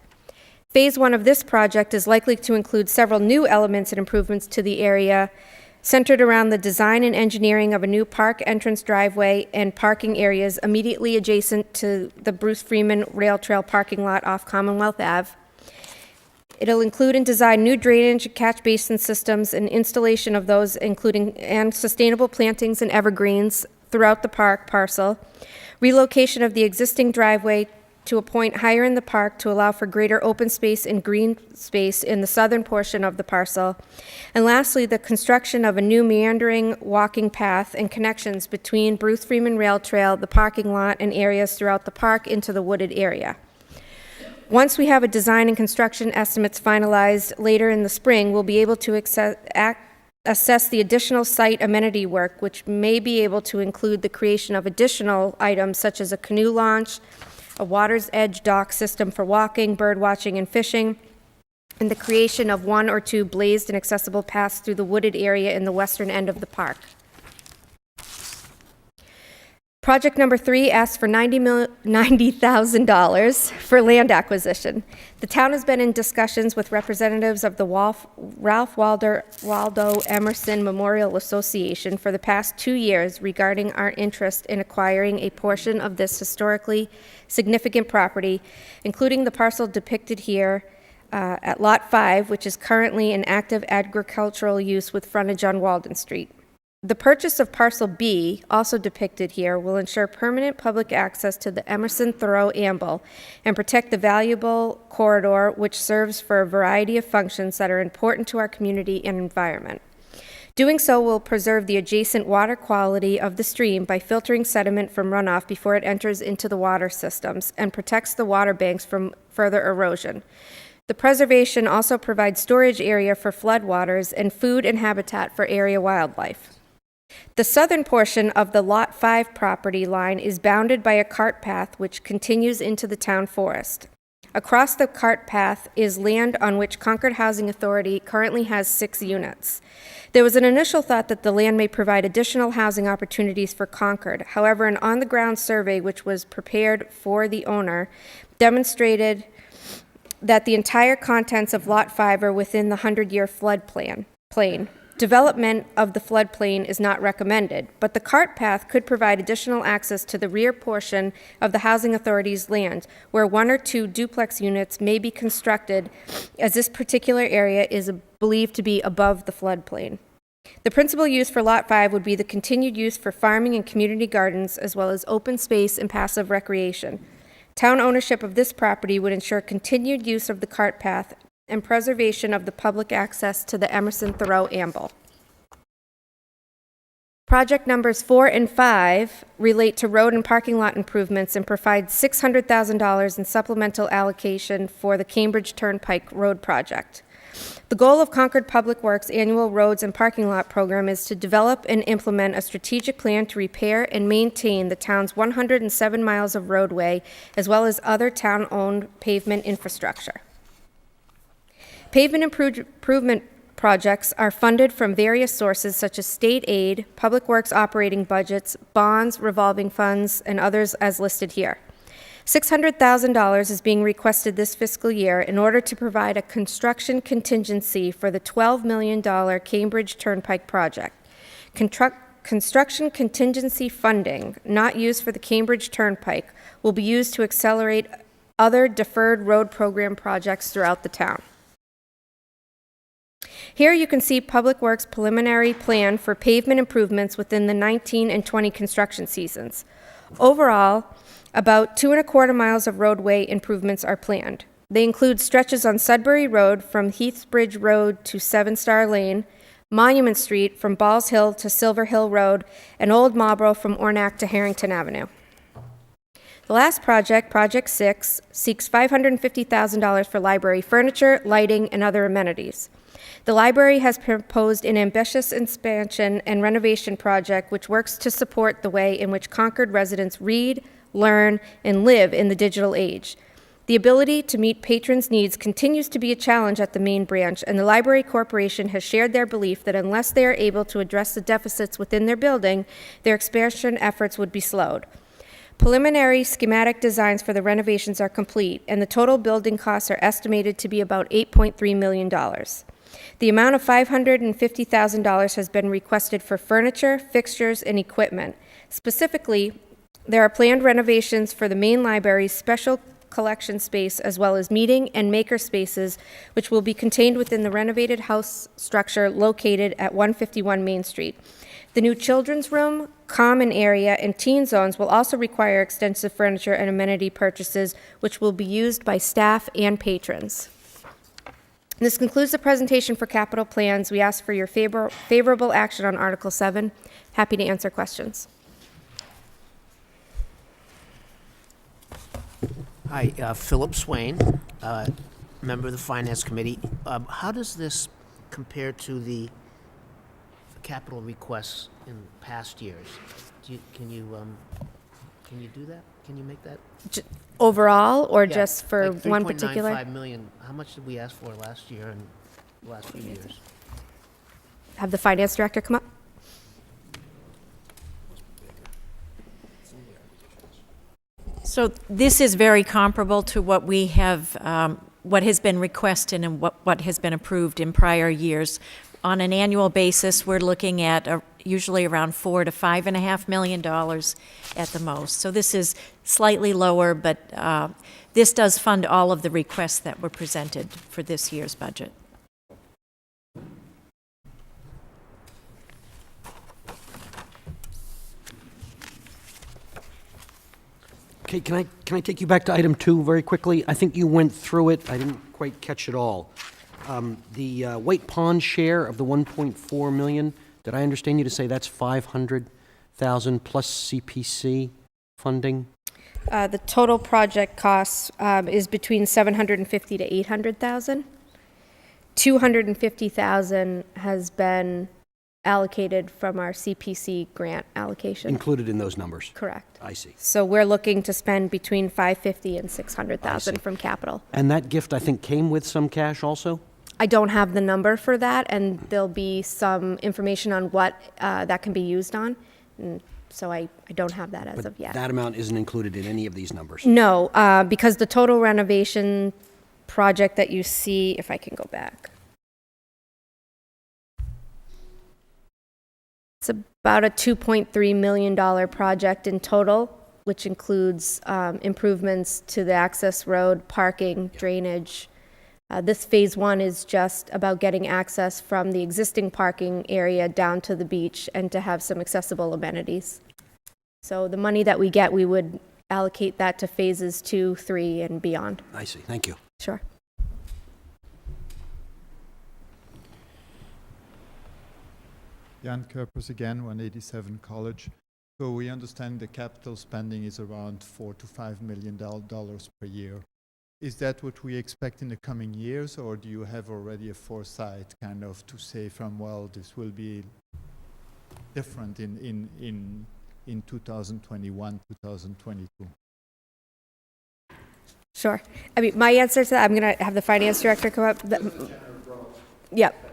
Phase 1 of this project is likely to include several new elements and improvements to the area, centered around the design and engineering of a new park entrance driveway and parking areas immediately adjacent to the Bruce Freeman Rail Trail parking lot off Commonwealth Ave. It'll include and design new drainage and catch basin systems and installation of those, including and sustainable plantings and evergreens throughout the park parcel, relocation of the existing driveway to a point higher in the park to allow for greater open space and green space in the southern portion of the parcel. And lastly, the construction of a new meandering walking path and connections between Bruce Freeman Rail Trail, the parking lot, and areas throughout the park into the wooded area. Once we have a design and construction estimates finalized later in the spring, we'll be able to assess the additional site amenity work, which may be able to include the creation of additional items such as a canoe launch, a water's edge dock system for walking, bird watching, and fishing, and the creation of 1 or 2 blazed and accessible paths through the wooded area in the western end of the park. Project number 3 asks for $90,000 for land acquisition. The town has been in discussions with representatives of the Ralph Waldo Emerson Memorial Association for the past 2 years regarding our interest in acquiring a portion of this historically significant property, including the parcel depicted here at Lot 5, which is currently in active agricultural use with frontage on Walden Street. The purchase of Parcel B, also depicted here, will ensure permanent public access to the Emerson-Thoreau Amble and protect the valuable corridor which serves for a variety of functions that are important to our community and environment. Doing so will preserve the adjacent water quality of the stream by filtering sediment from runoff before it enters into the water systems and protects the water banks from further erosion. The preservation also provides storage area for floodwaters and food and habitat for area wildlife. The southern portion of the Lot 5 property line is bounded by a cart path which continues into the town forest. Across the cart path is land on which Concord Housing Authority currently has 6 units. There was an initial thought that the land may provide additional housing opportunities for Concord. However, an on-the-ground survey which was prepared for the owner demonstrated that the entire contents of Lot 5 are within the 100-year flood plain. Development of the floodplain is not recommended, but the cart path could provide additional access to the rear portion of the Housing Authority's land, where 1 or 2 duplex units may be constructed, as this particular area is believed to be above the floodplain. The principal use for Lot 5 would be the continued use for farming and community gardens, as well as open space and passive recreation. Town ownership of this property would ensure continued use of the cart path and preservation of the public access to the Emerson-Thoreau Amble. Project numbers 4 and 5 relate to road and parking lot improvements and provide $600,000 in supplemental allocation for the Cambridge Turnpike Road project. The goal of Concord Public Works' annual roads and parking lot program is to develop and implement a strategic plan to repair and maintain the town's 107 miles of roadway, as well as other town-owned pavement infrastructure. Pavement improvement projects are funded from various sources such as state aid, public works operating budgets, bonds, revolving funds, and others as listed here. $600,000 is being requested this fiscal year in order to provide a construction contingency for the $12 million Cambridge Turnpike project. Construction contingency funding, not used for the Cambridge Turnpike, will be used to accelerate other deferred road program projects throughout the town. Here you can see Public Works' preliminary plan for pavement improvements within the 19 and 20 construction seasons. Overall, about 2¼ miles of roadway improvements are planned. They include stretches on Sudbury Road from Heathbridge Road to 7 Star Lane, Monument Street from Balls Hill to Silver Hill Road, and Old Marlboro from Ornac to Harrington Avenue. The last project, Project 6, seeks $550,000 for library furniture, lighting, and other amenities. The library has proposed an ambitious expansion and renovation project which works to support the way in which Concord residents read, learn, and live in the digital age. The ability to meet patrons' needs continues to be a challenge at the main branch, and the Library Corporation has shared their belief that unless they are able to address the deficits within their building, their expansion efforts would be slowed. Preliminary schematic designs for the renovations are complete, and the total building costs are estimated to be about $8.3 million. The amount of $550,000 has been requested for furniture, fixtures, and equipment. Specifically, there are planned renovations for the main library's special collection space as well as meeting and maker spaces, which will be contained within the renovated house structure located at 151 Main Street. The new children's room, common area, and teen zones will also require extensive furniture and amenity purchases, which will be used by staff and patrons. This concludes the presentation for capital plans. We ask for your favorable action on Article 7. Happy to answer questions. Hi, Philip Swain, member of the Finance Committee. How does this compare to the capital requests in past years? Can you do that? Can you make that? Overall, or Yeah, just for like one particular? $3.95 million. How much did we ask for last year and the last few years? Have the finance director come up? So this is very comparable to what we have, what has been requested and what has been approved in prior years. On an annual basis, we're looking at usually around $4 to $5.5 million at the most. So this is slightly lower, but this does fund all of the requests that were presented for this year's budget. Okay, can I take you back to item 2 very quickly? I think you went through it. I didn't quite catch it all. The White Pond share of the 1.4 million, did I understand you to say that's 500,000 plus CPC funding? The total project cost is between 750 to 800,000. 250,000 has been allocated from our CPC grant allocation. Included in those numbers? Correct. I see. So we're looking to spend between 550 and 600,000 from capital. And that gift, I think, came with some cash also? I don't have the number for that, and there'll be some information on what that can be used on. And so I don't have that as of yet. That amount isn't included in any of these numbers? No, because the total renovation project that you see, if I can go back, it's about a $2.3 million project in total, which includes improvements to the access road, parking, drainage. This phase 1 is just about getting access from the existing parking area down to the beach and to have some accessible amenities. So the money that we get, we would allocate that to phases 2, 3, and beyond. I see. Thank you. Sure. Jan Kerpers again, 187 College. So we understand the capital spending is around $4 to $5 million per year. Is that what we expect in the coming years, or do you have already a foresight kind of to say from, well, this will be different in 2021, 2022? Sure. I mean, my answer to that, I'm going to have the finance director come up. Yep.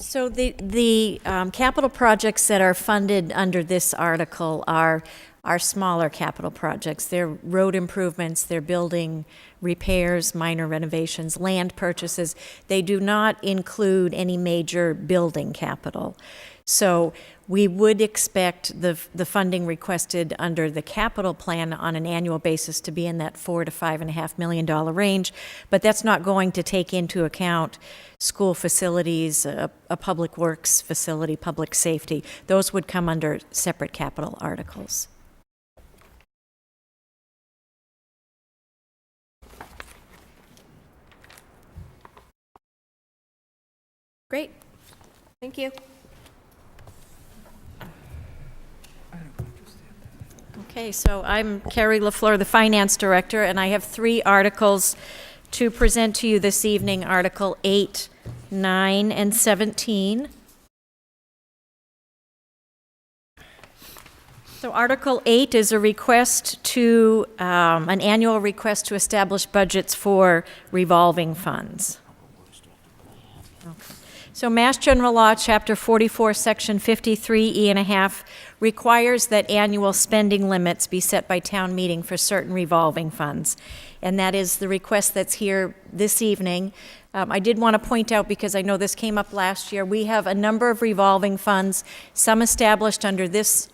So the capital projects that are funded under this article are smaller capital projects. They're road improvements, they're building repairs, minor renovations, land purchases. They do not include any major building capital. So we would expect the funding requested under the capital plan on an annual basis to be in that $4 to $5.5 million range, but that's not going to take into account school facilities, a public works facility, public safety. Those would come under separate capital articles. Great. Thank you. Okay, so I'm Carrie LaFleur, the Finance Director, and I have 3 articles to present to you this evening, Article 8, 9, and 17. So Article 8 is a request to, an annual request to establish budgets for revolving funds. Okay. So Mass General Law, Chapter 44, Section 53E and a half requires that annual spending limits be set by town meeting for certain revolving funds. And that is the request that's here this evening. I did want to point out, because I know this came up last year, we have a number of revolving funds, some established under this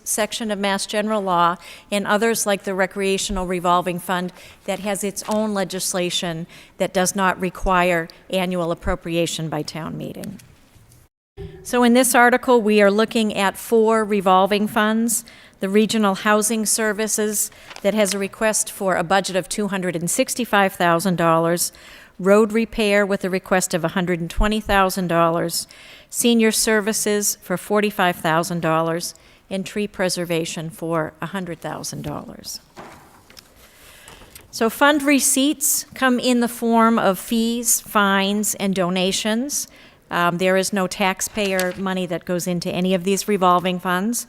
section of Mass General Law, and others like the Recreational Revolving Fund that has its own legislation that does not require annual appropriation by town meeting. So in this article, we are looking at 4 revolving funds. The Regional Housing Services that has a request for a budget of $265,000, road repair with a request of $120,000, senior services for $45,000, and tree preservation for $100,000. So fund receipts come in the form of fees, fines, and donations. There is no taxpayer money that goes into any of these revolving funds.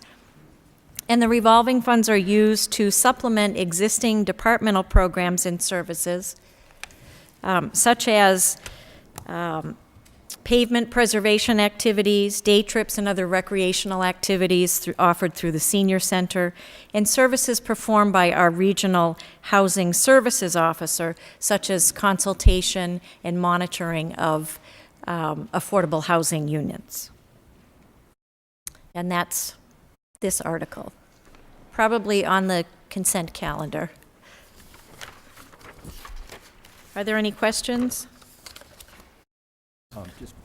And the revolving funds are used to supplement existing departmental programs and services, such as pavement preservation activities, day trips, and other recreational activities offered through the senior center, and services performed by our regional housing services officer, such as consultation and monitoring of affordable housing units. And that's this article, probably on the consent calendar. Are there any questions? Just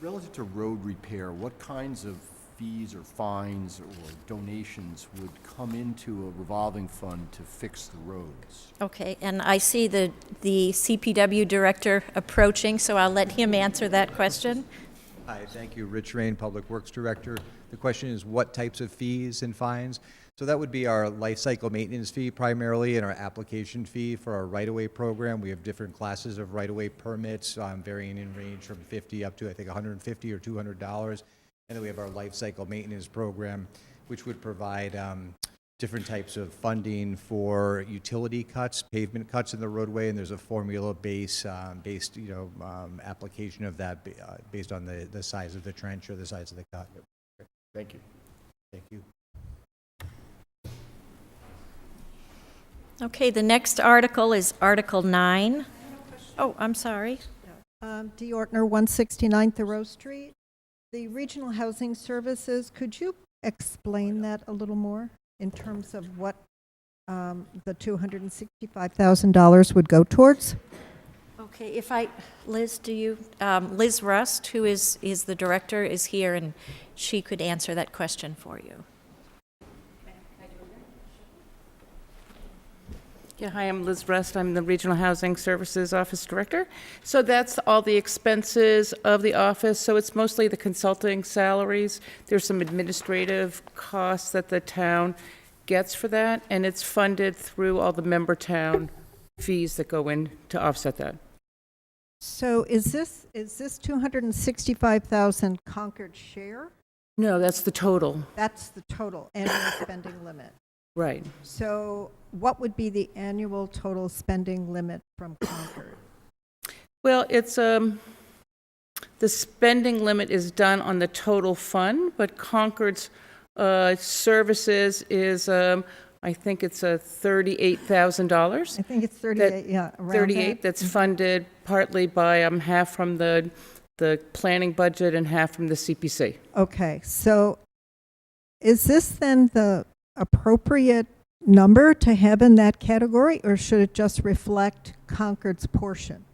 relative to road repair, what kinds of fees or fines or donations would come into a revolving fund to fix the roads? Okay, and I see the CPW director approaching, so I'll let him answer that question. Hi, thank you. Rich Rain, Public Works Director. The question is what types of fees and fines? So that would be our life cycle maintenance fee primarily and our application fee for our right-of-way program. We have different classes of right-of-way permits, varying in range from $50 up to I think $150 or $200. And then we have our life cycle maintenance program, which would provide different types of funding for utility cuts, pavement cuts in the roadway, and there's a formula based application of that based on the size of the trench or the size of the cut. Thank you. Thank you. Okay, the next article is Article 9. Oh, I'm sorry. D. Ortner, 169 Thoreau Street. The Regional Housing Services, could you explain that a little more in terms of what the $265,000 would go towards? Okay, Liz, Liz Rust, who is the director, is here, and she could answer that question for you. Yeah, hi, I'm Liz Rust. I'm the Regional Housing Services Office Director. So that's all the expenses of the office. So it's mostly the consulting salaries. There's some administrative costs that the town gets for that, and it's funded through all the member town fees that go in to offset that. So is this 265,000 Concord share? No, that's the total. That's the total annual spending limit. Right. So what would be the annual total spending limit from Concord? Well, it's the spending limit is done on the total fund, but Concord's services is I think it's $38,000. I think it's 38. Yeah, around 38. That's funded partly by half from the planning budget and half from the CPC. Okay, so is this then the appropriate number to have in that category, or should it just reflect Concord's portion?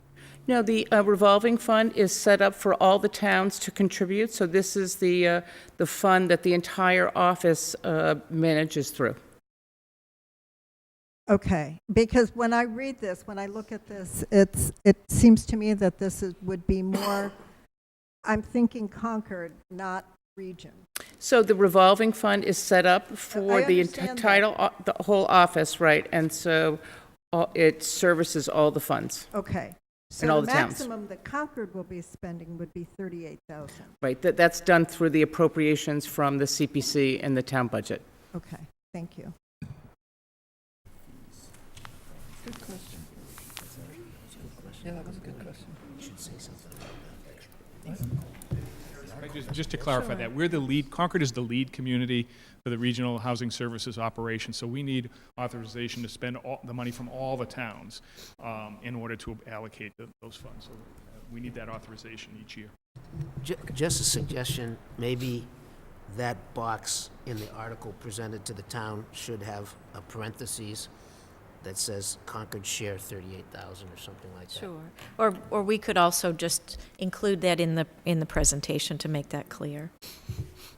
No, the revolving fund is set up for all the towns to contribute, so this is the fund that the entire office manages through. Okay, because when I read this, when I look at this, it seems to me that this would be more, I'm thinking Concord, not region? So the revolving fund is set up for I the understand the whole office, right? And so it services all the funds, Okay. So in all the the towns. maximum that Concord will be spending would be 38,000. Right? That's done through the appropriations from the CPC and the town budget. Okay, thank you. Good question. Yeah, that was a good question. Just to clarify that, we're the lead, Concord is the lead community for the Regional Housing Services operation, so we need authorization to spend all the money from all the towns in order to allocate those funds. So we need that authorization each year. Just a suggestion, maybe that box in the article presented to the town should have a parentheses that says Concord share 38,000 or something like that. Sure. Or we could also just include that in the presentation to make that clear.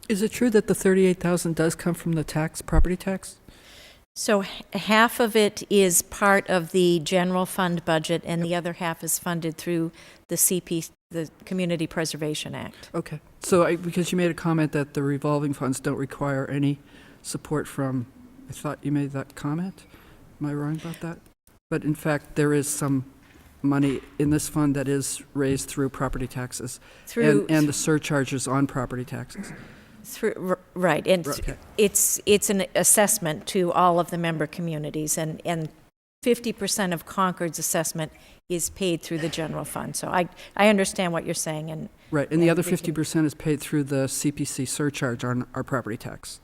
Is it true that the 38,000 does come from the tax, property tax? So half of it is part of the general fund budget, and the other half is funded through the the Community Preservation Act. Okay. So because you made a comment that the revolving funds don't require any support from, I thought you made that comment? Am I wrong about that? But in fact, there is some money in this fund that is raised through property taxes and the surcharges on property taxes. Right, and Okay. it's an assessment to all of the member communities, and 50% of Concord's assessment is paid through the general fund. So I understand what you're saying, and Right, and the other we can- 50% is paid through the CPC surcharge on our property tax,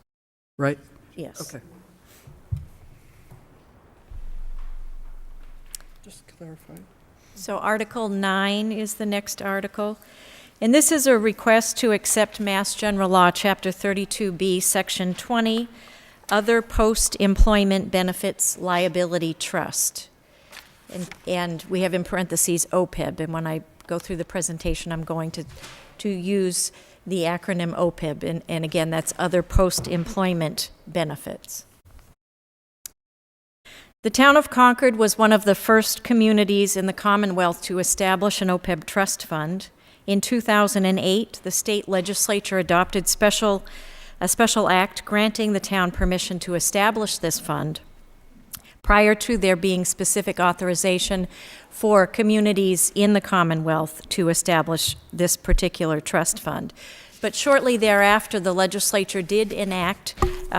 right? yes. Okay. Just clarify. So Article 9 is the next article. And this is a request to accept Mass General Law, Chapter 32B, Section 20, Other Post-Employment Benefits Liability Trust. And we have in parentheses OPEB. And when I go through the presentation, I'm going to use the acronym OPEB. And again, that's Other Post-Employment Benefits. The town of Concord was one of the first communities in the Commonwealth to establish an OPEB trust fund. In 2008, the state legislature adopted a special act granting the town permission to establish this fund prior to there being specific authorization for communities in the Commonwealth to establish this particular trust fund. But shortly thereafter, the legislature did enact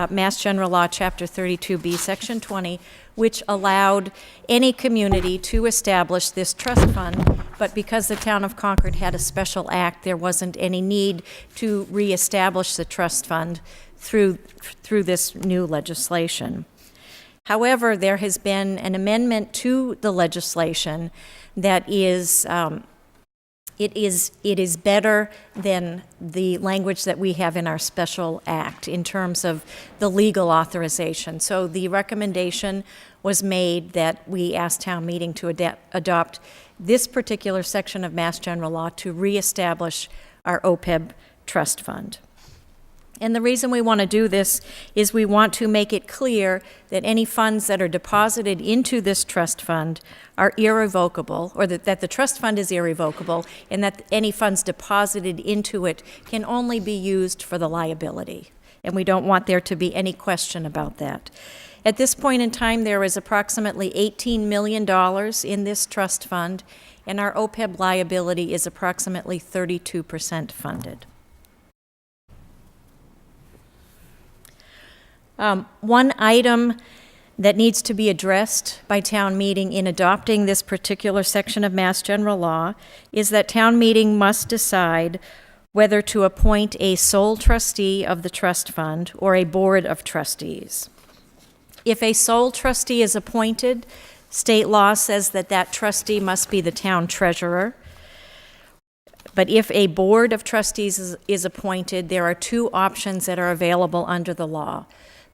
Mass General Law, Chapter 32B, Section 20, which allowed any community to establish this trust fund, but because the town of Concord had a special act, there wasn't any need to reestablish the trust fund through this new legislation. However, there has been an amendment to the legislation that is it is better than the language that we have in our special act in terms of the legal authorization. So the recommendation was made that we ask town meeting to adopt this particular section of Mass General Law to reestablish our OPEB trust fund. And the reason we want to do this is we want to make it clear that any funds that are deposited into this trust fund are irrevocable, or that the trust fund is irrevocable, and that any funds deposited into it can only be used for the liability. And we don't want there to be any question about that. At this point in time, there is approximately $18 million in this trust fund, and our OPEB liability is approximately 32% funded. One item that needs to be addressed by town meeting in adopting this particular section of Mass General Law is that town meeting must decide whether to appoint a sole trustee of the trust fund or a board of trustees. If a sole trustee is appointed, state law says that that trustee must be the town treasurer. But if a board of trustees is appointed, there are two options that are available under the law.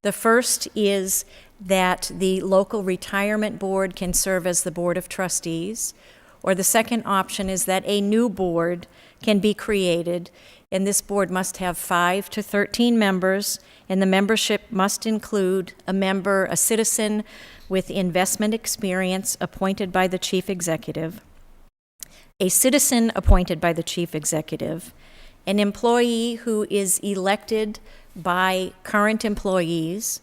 The first is that the local retirement board can serve as the board of trustees, or the second option is that a new board can be created, and this board must have 5 to 13 members, and the membership must include a member, a citizen with investment experience appointed by the chief executive, a citizen appointed by the chief executive, an employee who is elected by current employees,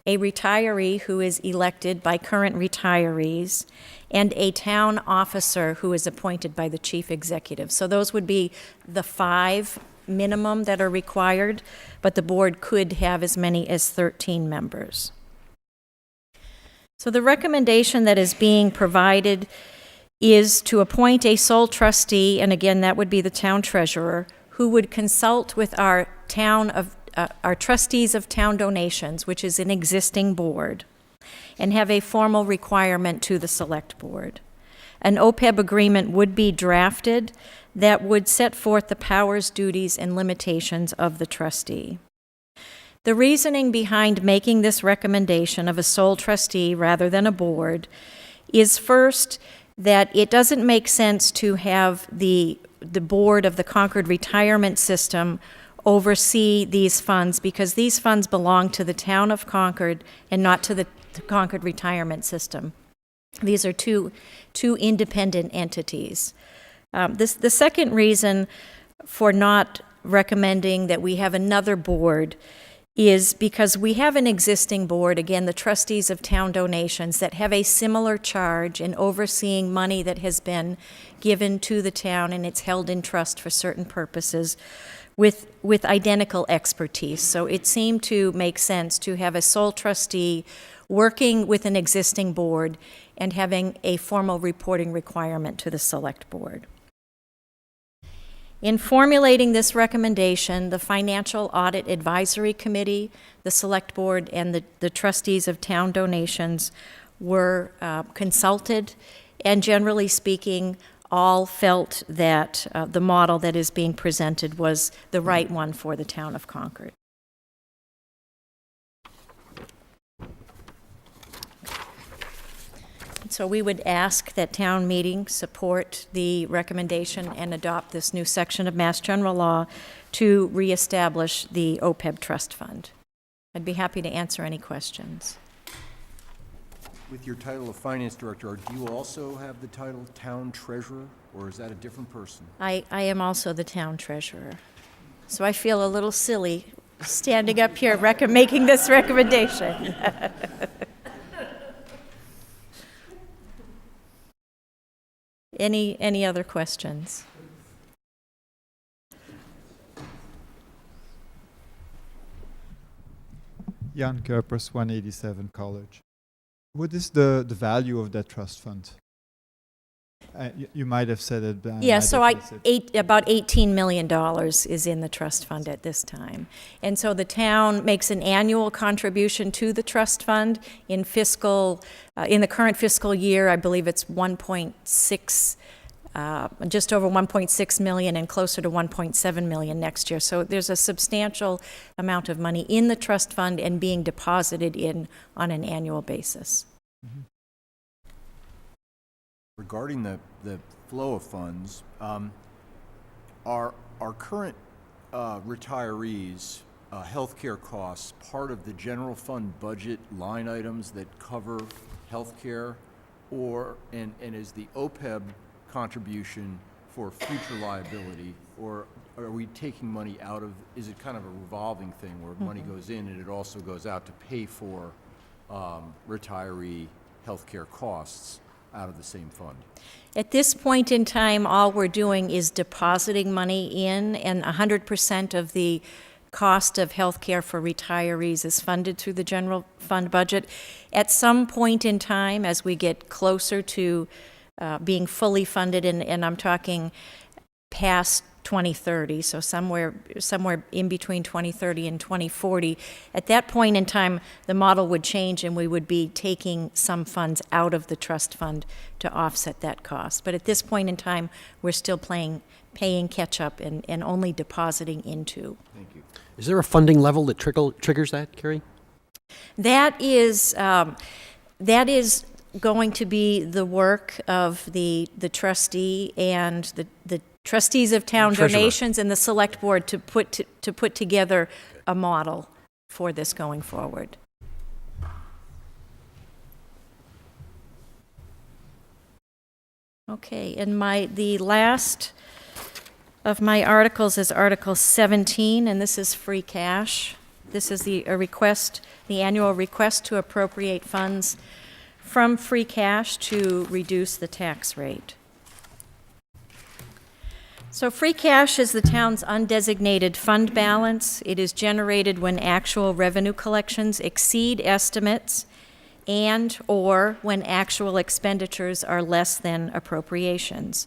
a retiree who is elected by current retirees, and a town officer who is appointed by the chief executive. So those would be the 5 minimum that are required, but the board could have as many as 13 members. So the recommendation that is being provided is to appoint a sole trustee, and again, that would be the town treasurer, who would consult with our trustees of town donations, which is an existing board, and have a formal requirement to the select board. An OPEB agreement would be drafted that would set forth the powers, duties, and limitations of the trustee. The reasoning behind making this recommendation of a sole trustee rather than a board is first that it doesn't make sense to have the board of the Concord retirement system oversee these funds, because these funds belong to the town of Concord and not to the Concord retirement system. These are two independent entities. The second reason for not recommending that we have another board is because we have an existing board, again, the trustees of town donations, that have a similar charge in overseeing money that has been given to the town and it's held in trust for certain purposes with identical expertise. So it seemed to make sense to have a sole trustee working with an existing board and having a formal reporting requirement to the select board. In formulating this recommendation, the Financial Audit Advisory Committee, the Select Board, and the trustees of town donations were consulted, and generally speaking, all felt that the model that is being presented was the right one for the town of Concord. So we would ask that town meeting support the recommendation and adopt this new section of Mass General Law to reestablish the OPEB trust fund. I'd be happy to answer any questions. With your title of Finance Director, do you also have the title Town Treasurer, or is that a different person? I am also the town treasurer. So I feel a little silly standing up here making this recommendation. Any other questions? Jan Kuipers, 187 College. What is the value of that trust fund? You might have said it. Yeah, so about $18 million is in the trust fund at this time. And so the town makes an annual contribution to the trust fund in the current fiscal year. I believe it's 1.6, just over 1.6 million and closer to 1.7 million next year. So there's a substantial amount of money in the trust fund and being deposited in on an annual basis. Mm-hmm. Regarding the flow of funds, are current retirees' healthcare costs part of the general fund budget line items that cover healthcare, and is the OPEB contribution for future liability, or are we taking money out of? Is it kind of a revolving thing where money goes in and it also goes out to pay for retiree healthcare costs out of the same fund? At this point in time, all we're doing is depositing money in, and 100% of the cost of health care for retirees is funded through the general fund budget. At some point in time, as we get closer to being fully funded, and I'm talking past 2030, so somewhere in between 2030 and 2040. At that point in time, the model would change and we would be taking some funds out of the trust fund to offset that cost. But at this point in time, we're still paying catch up and only depositing into. Thank you. Is there a funding level that triggers that, Carrie? That is going to be the work of the trustee and the trustees of town donations and the select board to put together a model for this going forward. Okay, and the last of my articles is Article 17, and this is free cash. This is the annual request to appropriate funds from free cash to reduce the tax rate. So free cash is the town's undesignated fund balance. It is generated when actual revenue collections exceed estimates and/or when actual expenditures are less than appropriations.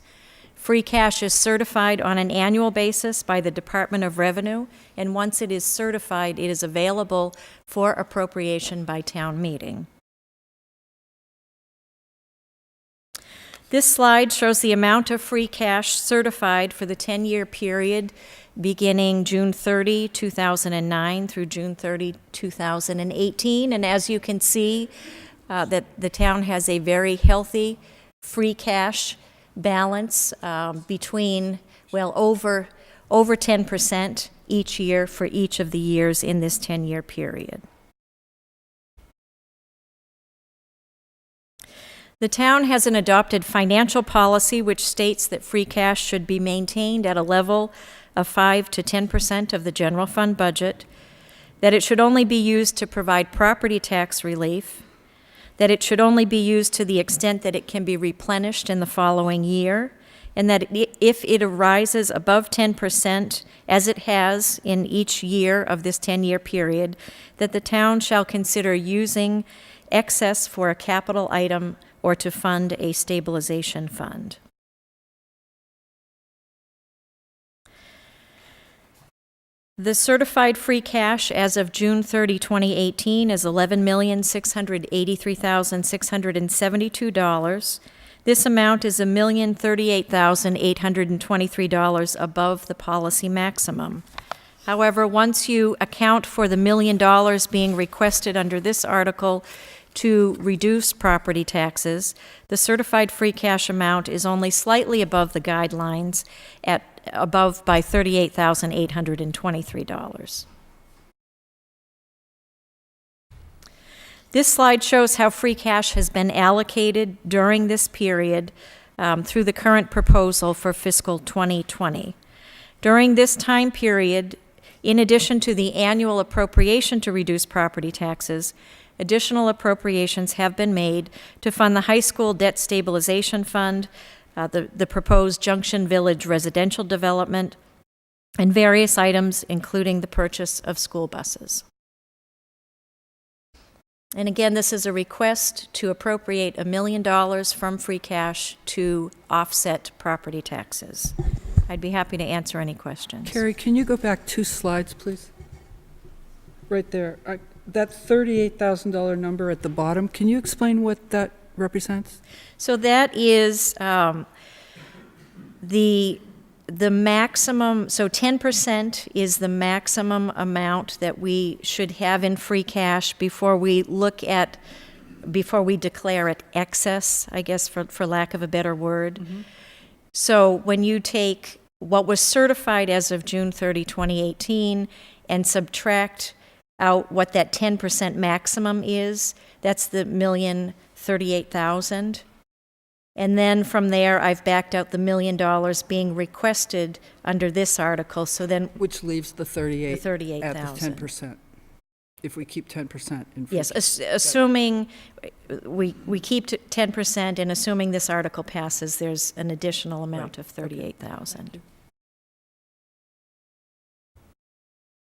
Free cash is certified on an annual basis by the Department of Revenue, and once it is certified, it is available for appropriation by town meeting. This slide shows the amount of free cash certified for the 10-year period beginning June 30, 2009 through June 30, 2018. And as you can see, that the town has a very healthy free cash balance between, well, over 10% each year for each of the years in this 10-year period. The town has an adopted financial policy which states that free cash should be maintained at a level of 5 to 10% of the general fund budget, that it should only be used to provide property tax relief, that it should only be used to the extent that it can be replenished in the following year, and that if it arises above 10%, as it has in each year of this 10-year period, that the town shall consider using excess for a capital item or to fund a stabilization fund. The certified free cash as of June 30, 2018 is $11,683,672. This amount is $1,038,823 above the policy maximum. However, once you account for the $1 million being requested under this article to reduce property taxes, the certified free cash amount is only slightly above the guidelines at above by $38,823. This slide shows how free cash has been allocated during this period through the current proposal for fiscal 2020. During this time period, in addition to the annual appropriation to reduce property taxes, additional appropriations have been made to fund the high school debt stabilization fund, the proposed Junction Village residential development, and various items, including the purchase of school buses. And again, this is a request to appropriate $1 million from free cash to offset property taxes. I'd be happy to answer any questions. Carrie, can you go back 2 slides, please? Right there. That $38,000 number at the bottom, can you explain what that represents? So that is the maximum, so 10% is the maximum amount that we should have in free cash before we declare it excess, I guess, for lack of a better word. Mm-hmm. So when you take what was certified as of June 30, 2018, and subtract out what that 10% maximum is, that's the $1,038,000. And then from there, I've backed out the $1 million being requested under this article, so then... Which leaves the 38,000 at the 10%, if we keep 10% in free Yes, assuming we keep 10%, and assuming this article passes, there's an additional amount of 38,000.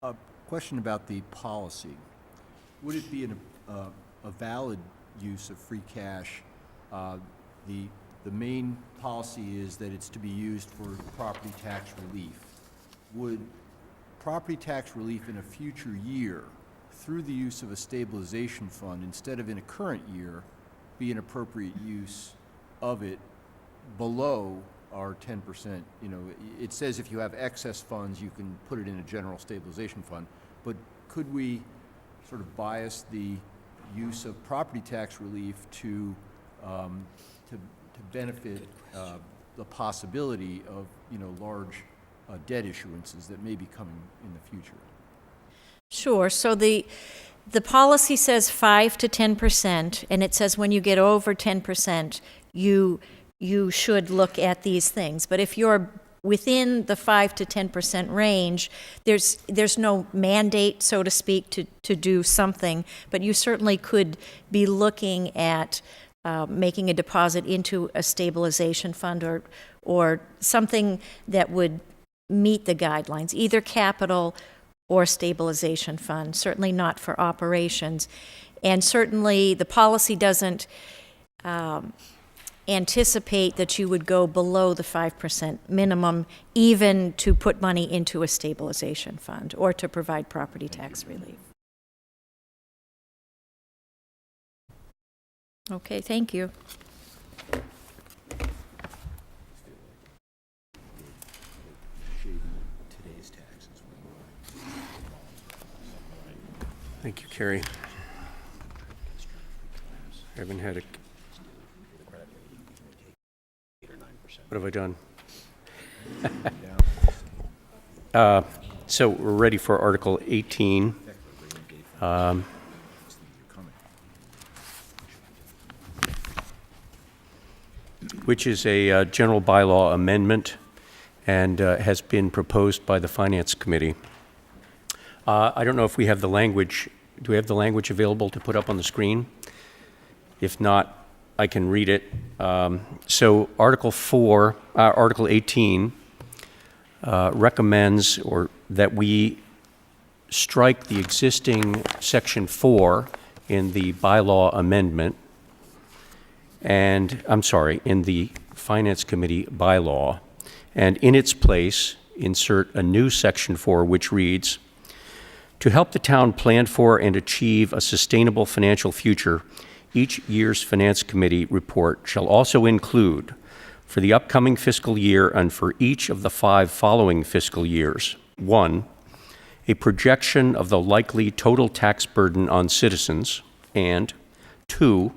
A question about the policy. Would it be a valid use of free cash? The main policy is that it's to be used for property tax relief. Would property tax relief in a future year, through the use of a stabilization fund, instead of in a current year, be an appropriate use of it below our 10%? You know, it says if you have excess funds, you can put it in a general stabilization fund, but could we sort of bias the use of property tax relief to benefit the possibility of, you know, large debt issuances that may be coming in the future? Sure. So the policy says 5 to 10%, and it says when you get over 10%, you should look at these things. But if you're within the 5 to 10% range. There's no mandate, so to speak, to do something, but you certainly could be looking at making a deposit into a stabilization fund or something that would meet the guidelines, either capital or stabilization fund, certainly not for operations. And certainly the policy doesn't anticipate that you would go below the 5% minimum, even to put money into a stabilization fund or to provide property tax relief. Okay, thank you. Thank you, Carrie. I haven't had a... What have I done? So we're ready for Article 18. Which is a general bylaw amendment and has been proposed by the Finance Committee. I don't know if we have the language. Do we have the language available to put up on the screen? If not, I can read it. So Article 18 recommends that we strike the existing Section 4 in the bylaw amendment, and, I'm sorry, in the Finance Committee bylaw, and in its place insert a new Section 4 which reads, "To help the town plan for and achieve a sustainable financial future, each year's Finance Committee report shall also include, for the upcoming fiscal year and for each of the 5 following fiscal years, 1, a projection of the likely total tax burden on citizens, and 2,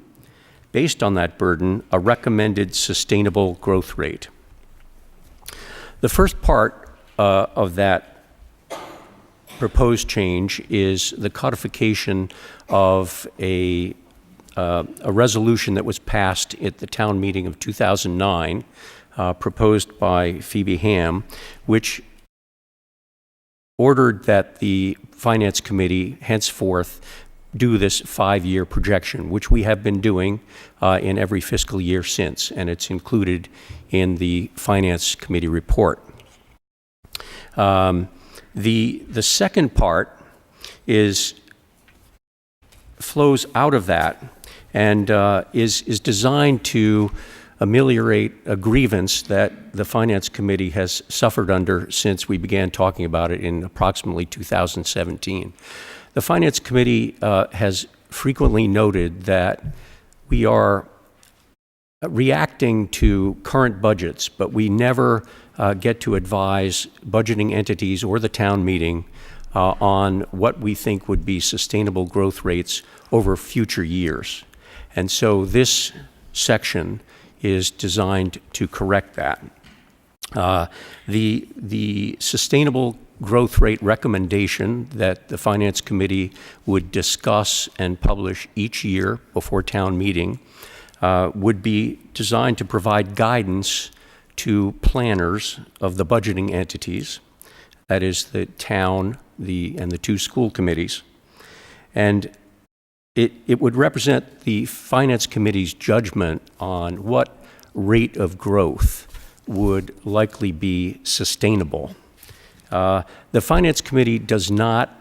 based on that burden, a recommended sustainable growth rate." The first part of that proposed change is the codification of a resolution that was passed at the town meeting of 2009, proposed by Phoebe Ham, which ordered that the Finance Committee henceforth do this 5-year projection, which we have been doing in every fiscal year since, and it's included in the Finance Committee report. The second part flows out of that and is designed to ameliorate a grievance that the Finance Committee has suffered under since we began talking about it in approximately 2017. The Finance Committee has frequently noted that we are reacting to current budgets, but we never get to advise budgeting entities or the town meeting on what we think would be sustainable growth rates over future years. And so this section is designed to correct that. The sustainable growth rate recommendation that the Finance Committee would discuss and publish each year before town meeting would be designed to provide guidance to planners of the budgeting entities, that is the town and the 2 school committees. And it would represent the Finance Committee's judgment on what rate of growth would likely be sustainable. The Finance Committee does not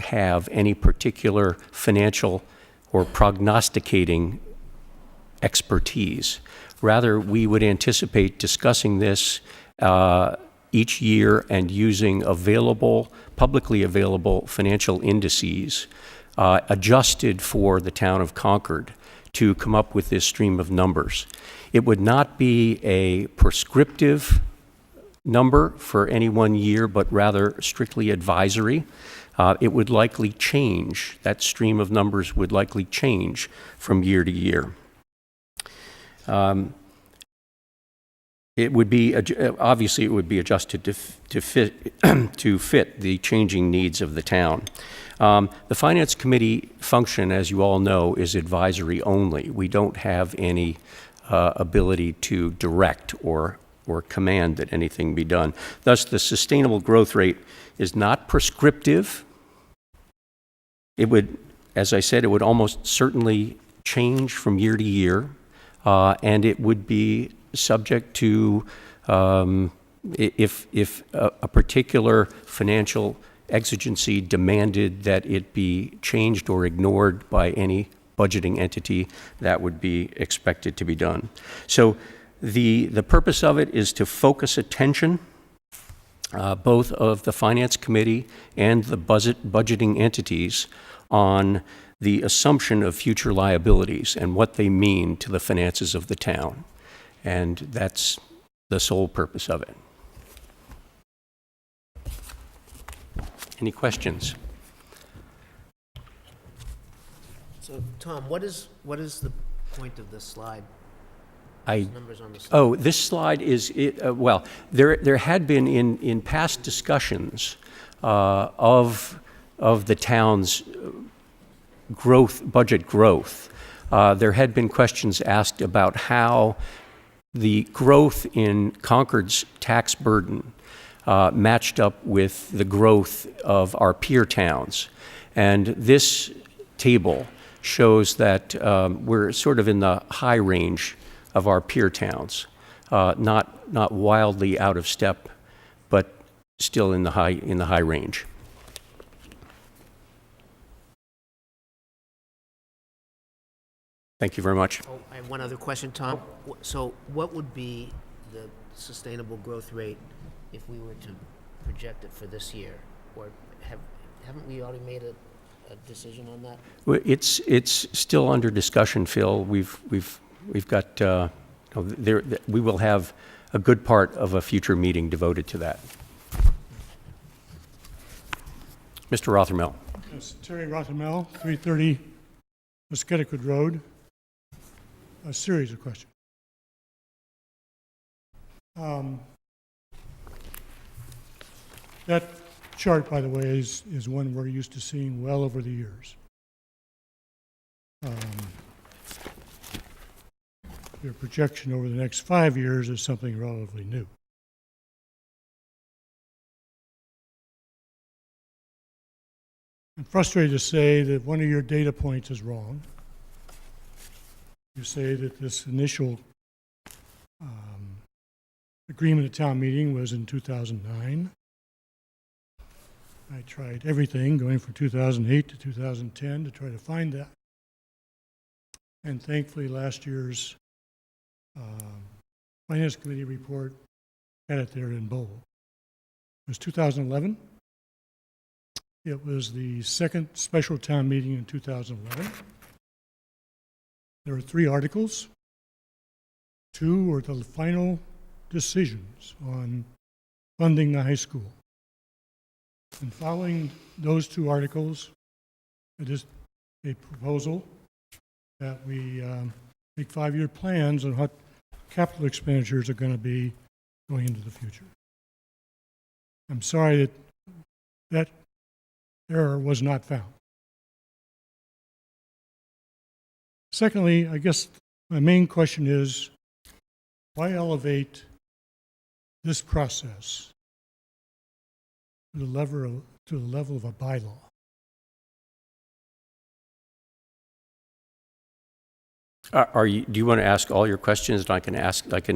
have any particular financial or prognosticating expertise. Rather, we would anticipate discussing this each year and using publicly available financial indices adjusted for the town of Concord to come up with this stream of numbers. It would not be a prescriptive number for any one year, but rather strictly advisory. It would likely change. That stream of numbers would likely change from year to year. It would be obviously it would be adjusted to fit the changing needs of the town. The Finance Committee function, as you all know, is advisory only. We don't have any ability to direct or or command that anything be done. Thus, the sustainable growth rate is not prescriptive. It would, as I said, it would almost certainly change from year to year, and it would be subject to, if a particular financial exigency demanded that it be changed or ignored by any budgeting entity, that would be expected to be done. So the purpose of it is to focus attention, both of the Finance Committee and the budgeting entities, on the assumption of future liabilities and what they mean to the finances of the town. And that's the sole purpose of it. Any questions? So, Tom, what is the point of this slide? Numbers on the slide. Oh, this slide is, well, there had been in past discussions of the town's budget growth, there had been questions asked about how the growth in Concord's tax burden matched up with the growth of our peer towns. And this table shows that we're sort of in the high range of our peer towns, not wildly out of step, but still in the high range. Thank you very much. Oh, I have one other question, Tom. So what would be the sustainable growth rate if we were to project it for this year? Or haven't we already made a decision on that? Well, it's still under discussion, Phil. We've got we will have a good part of a future meeting devoted to that. Mr. Rothermel. Yes, Terry Rothermel, 330 Musketequid Road. A series of questions. That chart, by the way, is one we're used to seeing well over the years. Your projection over the next 5 years is something relatively new. I'm frustrated to say that one of your data points is wrong. You say that this initial agreement at town meeting was in 2009. I tried everything, going from 2008 to 2010, to try to find that. And thankfully, last year's Finance Committee report had it there in bold. It was 2011. It was the second special town meeting in 2011. There were 3 articles. 2 were the final decisions on funding the high school. And following those 2 articles, it is a proposal that we make 5-year plans on what capital expenditures are going to be going into the future. I'm sorry that that error was not found. Secondly, I guess my main question is, why elevate this process to the level of a bylaw? Do you want to ask all your questions, and I can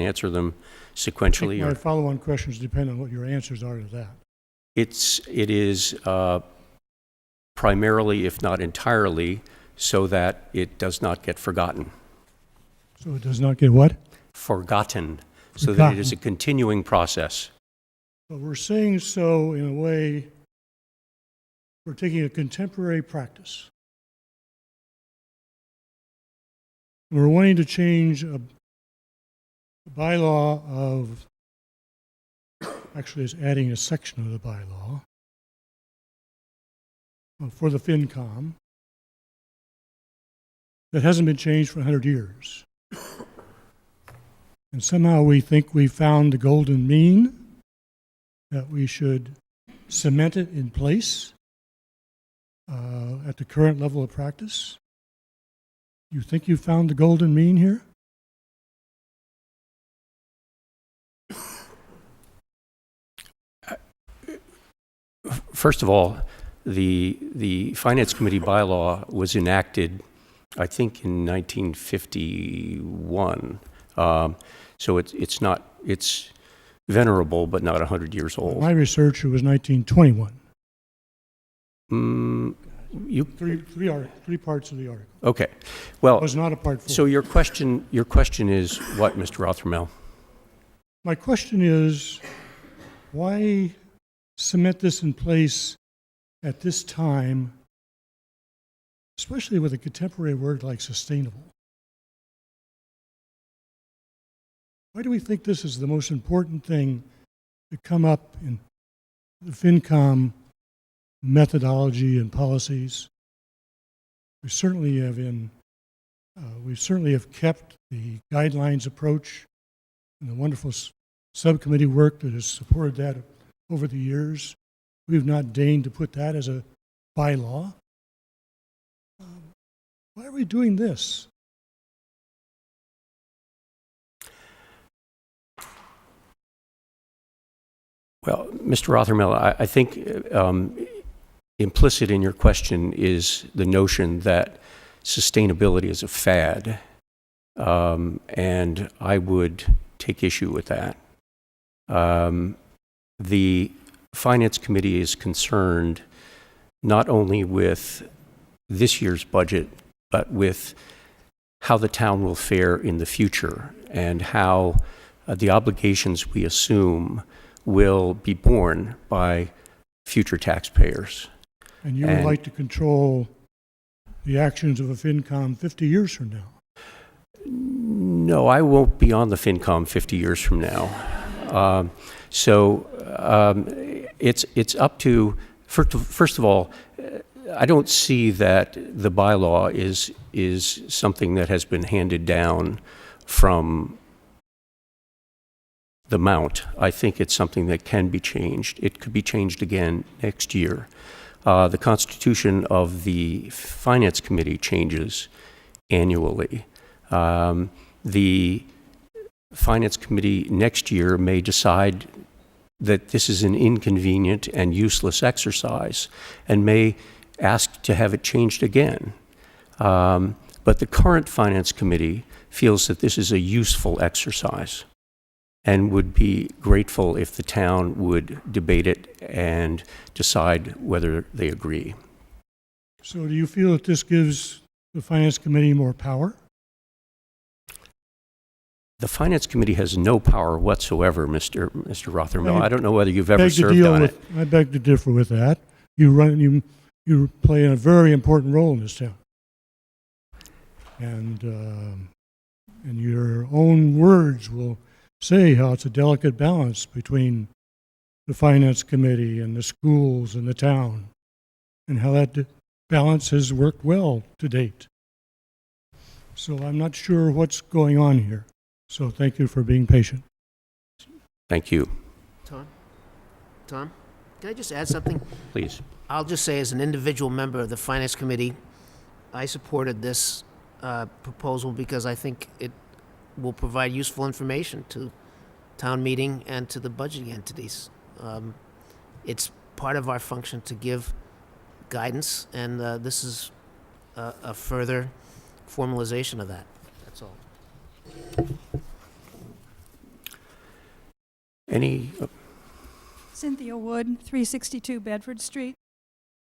answer them sequentially? My follow-on questions depend on what your answers are to that. It is primarily, if not entirely, so that it does not get forgotten. So it does not get what? Forgotten, so that it is a continuing process. But we're saying so in a way, we're taking a contemporary practice. We're wanting to change a bylaw of, actually it's adding a section of the bylaw for the FinCom that hasn't been changed for 100 years. And somehow we think we found the golden mean, that we should cement it in place at the current level of practice. You think you found the golden mean here? First of all, the Finance Committee bylaw was enacted, I think, in 1951. So it's venerable, but not 100 years old. My research, it was 1921. Three parts of the article. Okay. Well, It was not a part 4. so your question is what, Mr. Rothermel? My question is, why cement this in place at this time, especially with a contemporary word like sustainable? Why do we think this is the most important thing to come up in the FinCom methodology and policies? We certainly have kept the guidelines approach and the wonderful subcommittee work that has supported that over the years. We've not deigned to put that as a bylaw. Why are we doing this? Well, Mr. Rothermel, I think implicit in your question is the notion that sustainability is a fad, and I would take issue with that. The Finance Committee is concerned not only with this year's budget, but with how the town will fare in the future and how the obligations we assume will be borne by future taxpayers. And you would like to control the actions of a FinCom 50 years from now? No, I won't be on the FinCom 50 years from now. It's up to, first of all, I don't see that the bylaw is something that has been handed down from the Mount. I think it's something that can be changed. It could be changed again next year. The constitution of the Finance Committee changes annually. The Finance Committee next year may decide that this is an inconvenient and useless exercise and may ask to have it changed again. But the current Finance Committee feels that this is a useful exercise and would be grateful if the town would debate it and decide whether they agree. So do you feel that this gives the Finance Committee more power? The Finance Committee has no power whatsoever, Mr. Rothermel. I don't know whether you've ever served on it. I beg to differ with that. You play a very important role in this town. And your own words will say how it's a delicate balance between the Finance Committee and the schools and the town, and how that balance has worked well to date. So I'm not sure what's going on here. So thank you for being patient. Thank you. Tom, can I just add something? Please. I'll just say, as an individual member of the Finance Committee, I supported this proposal because I think it will provide useful information to town meeting and to the budgeting entities. It's part of our function to give guidance, and this is a further formalization of that. That's all. Any? Cynthia Wood, 362 Bedford Street.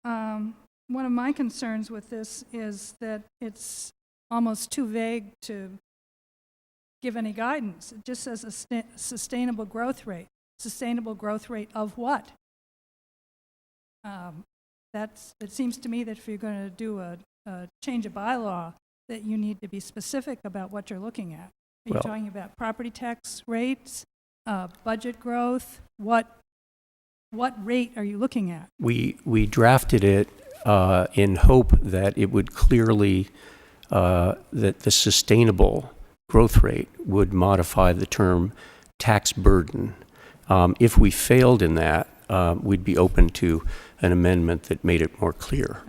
One of my concerns with this is that it's almost too vague to give any guidance. It just says a sustainable growth rate. Sustainable growth rate of what? It seems to me that if you're going to do a change of bylaw, that you need to be specific about what you're looking at. Are you talking about property tax rates, budget growth? What rate are you looking at? We drafted it in hope that it would clearly, that the sustainable growth rate would modify the term tax burden. If we failed in that, we'd be open to an amendment that made it more clear.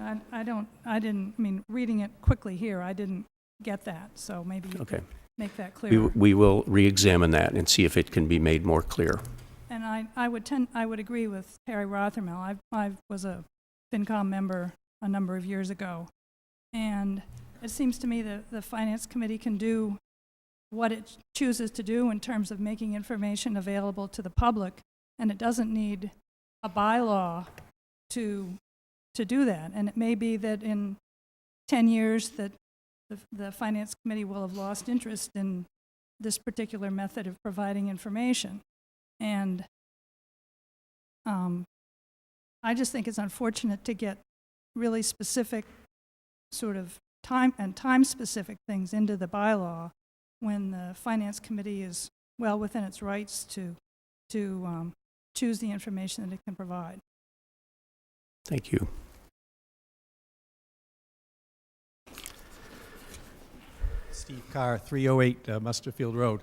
Reading it quickly here, I didn't get that, so maybe you could make that clear. We will re-examine that and see if it can be made more clear. And I would agree with Harry Rothermel. I was a FinCom member a number of years ago, and it seems to me that the Finance Committee can do what it chooses to do in terms of making information available to the public, and it doesn't need a bylaw to do that. And it may be that in 10 years that the Finance Committee will have lost interest in this particular method of providing information. And I just think it's unfortunate to get really specific sort of time-specific things into the bylaw when the Finance Committee is well within its rights to choose the information that it can provide. Thank you. Steve Carr, 308 Musterfield Road.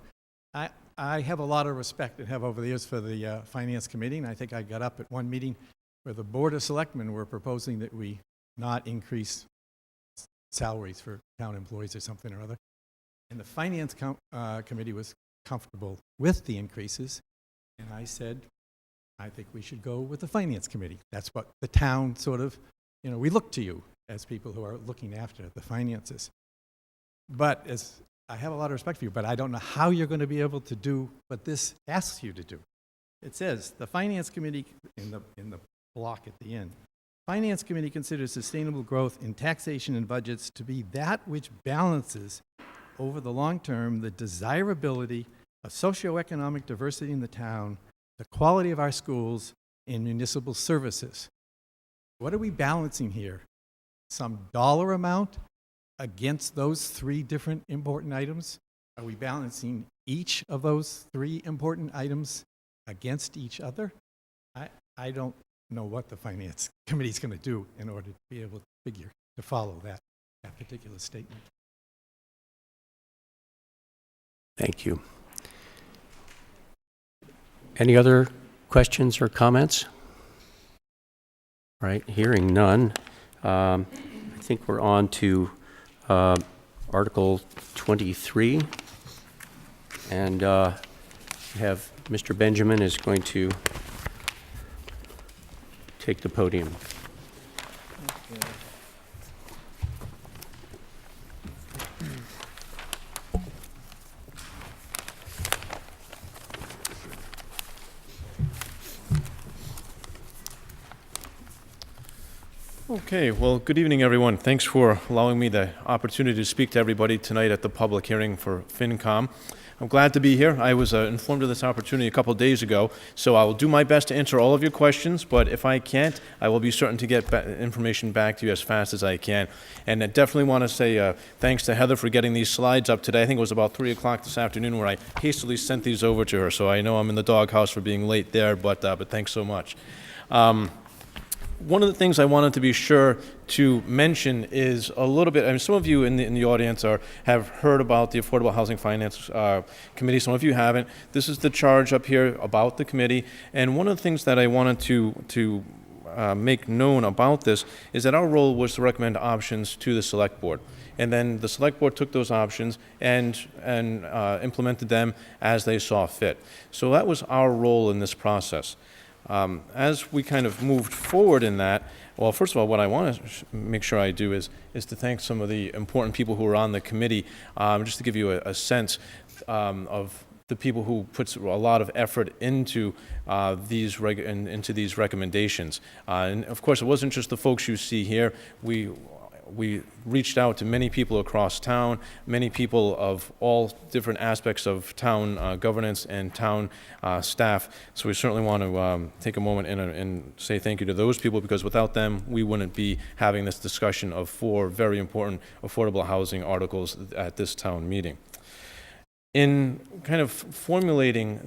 I have a lot of respect and have over the years for the Finance Committee, and I think I got up at one meeting where the Board of Selectmen were proposing that we not increase salaries for town employees or something or other. And the Finance Committee was comfortable with the increases, and I said, I think we should go with the Finance Committee. That's what the town sort of, we look to you as people who are looking after the finances. But I have a lot of respect for you, but I don't know how you're going to be able to do what this asks you to do. It says, the Finance Committee, in the block at the end, Finance Committee considers sustainable growth in taxation and budgets to be that which balances over the long term the desirability of socioeconomic diversity in the town, the quality of our schools, and municipal services. What are we balancing here? Some dollar amount against those three different important items? Are we balancing each of those three important items against each other? I don't know what the Finance Committee is going to do in order to be able to follow that particular statement. Thank you. Any other questions or comments? All right, hearing none. I think we're on to Article 23. And we have Mr. Benjamin is going to take the podium. Okay, well, good evening, everyone. Thanks for allowing me the opportunity to speak to everybody tonight at the public hearing for FinCom. I'm glad to be here. I was informed of this opportunity a couple of days ago, so I will do my best to answer all of your questions, but if I can't, I will be certain to get information back to you as fast as I can. And I definitely want to say thanks to Heather for getting these slides up today. I think it was about 3 o'clock this afternoon where I hastily sent these over to her, so I know I'm in the doghouse for being late there, but thanks so much. One of the things I wanted to be sure to mention is a little bit, I mean, some of you in the audience have heard about the Affordable Housing Finance Committee. Some of you haven't. This is the charge up here about the committee. And one of the things that I wanted to make known about this is that our role was to recommend options to the Select Board. And then the Select Board took those options and implemented them as they saw fit. So that was our role in this process. As we kind of moved forward in that, well, first of all, what I want to make sure I do is to thank some of the important people who are on the committee, just to give you a sense of the people who puts a lot of effort into these recommendations. And of course, it wasn't just the folks you see here. We reached out to many people across town, many people of all different aspects of town governance and town staff. So we certainly want to take a moment and say thank you to those people, because without them, we wouldn't be having this discussion of 4 very important affordable housing articles at this town meeting. In kind of formulating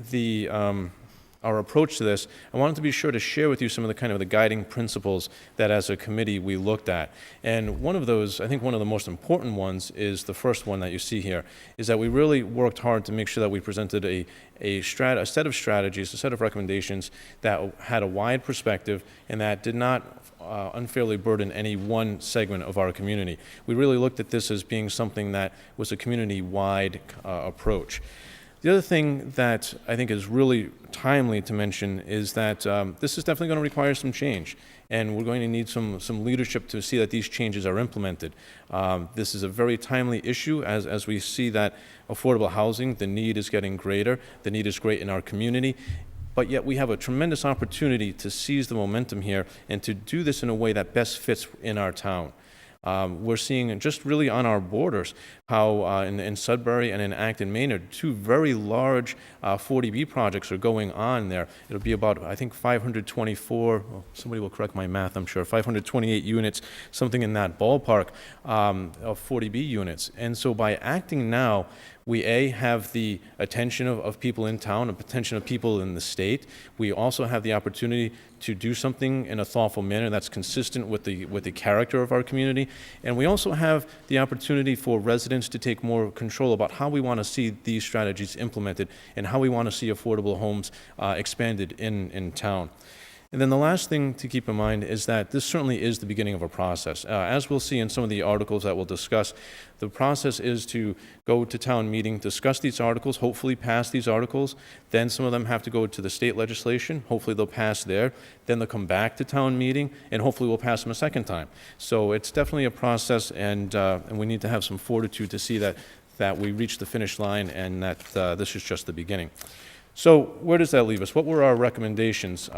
our approach to this, I wanted to be sure to share with you some of the guiding principles that as a committee we looked at. And one of those, I think one of the most important ones, is the first one that you see here, is that we really worked hard to make sure that we presented a set of strategies, a set of recommendations that had a wide perspective and that did not unfairly burden any one segment of our community. We really looked at this as being something that was a community-wide approach. The other thing that I think is really timely to mention is that this is definitely going to require some change, and we're going to need some leadership to see that these changes are implemented. This is a very timely issue as we see that affordable housing, the need is getting greater, the need is great in our community, but yet we have a tremendous opportunity to seize the momentum here and to do this in a way that best fits in our town. We're seeing just really on our borders how in Sudbury and in Acton, Maynard, two very large 40B projects are going on there. It'll be about, I think, 524, well, somebody will correct my math, I'm sure, 528 units, something in that ballpark of 40B units. And so by acting now, we have the attention of people in town, the attention of people in the state. We also have the opportunity to do something in a thoughtful manner that's consistent with the character of our community. And we also have the opportunity for residents to take more control about how we want to see these strategies implemented and how we want to see affordable homes expanded in town. And then the last thing to keep in mind is that this certainly is the beginning of a process. As we'll see in some of the articles that we'll discuss, the process is to go to town meeting, discuss these articles, hopefully pass these articles. Then some of them have to go to the state legislation. Hopefully they'll pass there. Then they'll come back to town meeting, and hopefully we'll pass them a second time. So it's definitely a process, and we need to have some fortitude to see that we reach the finish line and that this is just the beginning. So where does that leave us? What were our recommendations?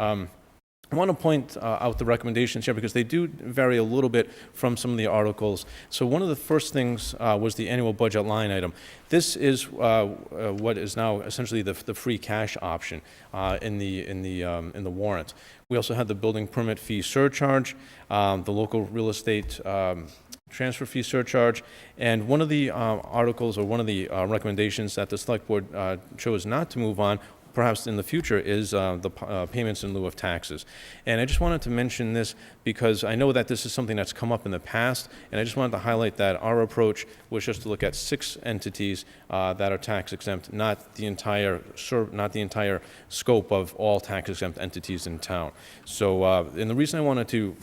I want to point out the recommendations here because they do vary a little bit from some of the articles. So one of the first things was the annual budget line item. This is what is now essentially the free cash option in the warrant. We also had the building permit fee surcharge, the local real estate transfer fee surcharge, and one of the articles or one of the recommendations that the select board chose not to move on perhaps in the future is the payments in lieu of taxes. And I just wanted to mention this because I know that this is something that's come up in the past, and I just wanted to highlight that our approach was just to look at 6 entities that are tax exempt, not the entire scope of all tax exempt entities in town. So, and the reason I wanted to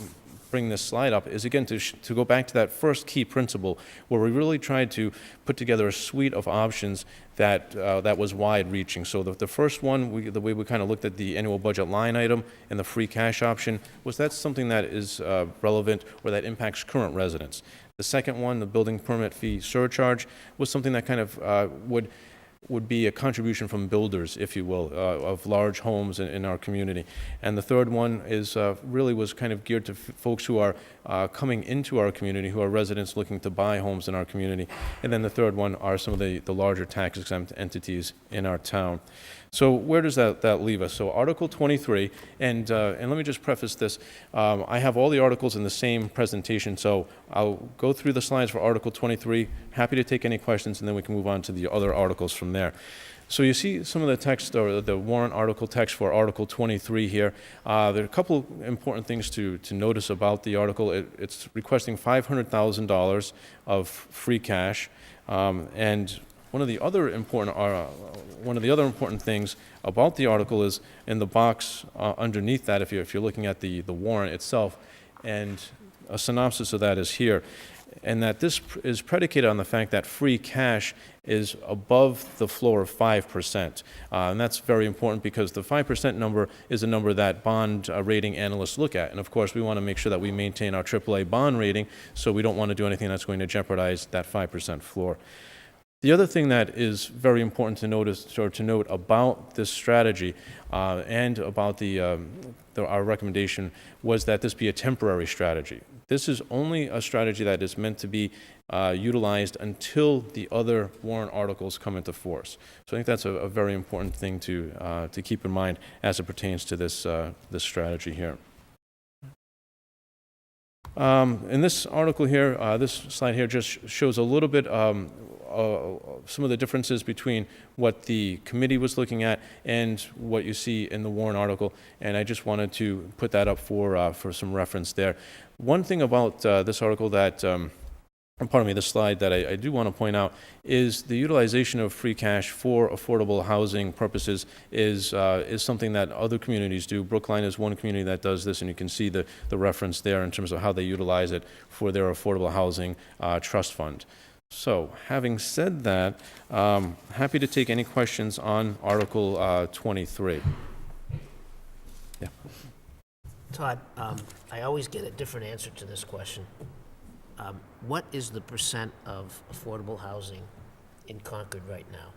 bring this slide up is, again, to go back to that first key principle where we really tried to put together a suite of options that was wide-reaching. So the first one, the way we kind of looked at the annual budget line item and the free cash option, was that's something that is relevant or that impacts current residents. The second one, the building permit fee surcharge, was something that kind of would be a contribution from builders, if you will, of large homes in our community. And the third one is really was kind of geared to folks who are coming into our community, who are residents looking to buy homes in our community. And then the third one are some of the larger tax-exempt entities in our town. So where does that leave us? So Article 23, and let me just preface this. I have all the articles in the same presentation, so I'll go through the slides for Article 23. Happy to take any questions, and then we can move on to the other articles from there. So you see some of the text, or the warrant article text for Article 23 here. There are a couple important things to notice about the article. It's requesting $500,000 of free cash, and one of the other important things about the article is in the box underneath that, if you're looking at the warrant itself, and a synopsis of that is here, and that this is predicated on the fact that free cash is above the floor of 5%. And that's very important because the 5% number is a number that bond rating analysts look at. And of course, we want to make sure that we maintain our AAA bond rating, so we don't want to do anything that's going to jeopardize that 5% floor. The other thing that is very important to note about this strategy and about our recommendation was that this be a temporary strategy. This is only a strategy that is meant to be utilized until the other warrant articles come into force. So I think that's a very important thing to keep in mind as it pertains to this strategy here. In this article here, this slide here just shows a little bit some of the differences between what the committee was looking at and what you see in the warrant article, and I just wanted to put that up for some reference there. One thing about this article that, this slide that I do want to point out is the utilization of free cash for affordable housing purposes is something that other communities do. Brookline is one community that does this, and you can see the reference there in terms of how they utilize it for their affordable housing trust fund. So, having said that, happy to take any questions on Article 23. Yeah. Todd, I always get a different answer to this question. What is the percent of affordable housing in Concord right now?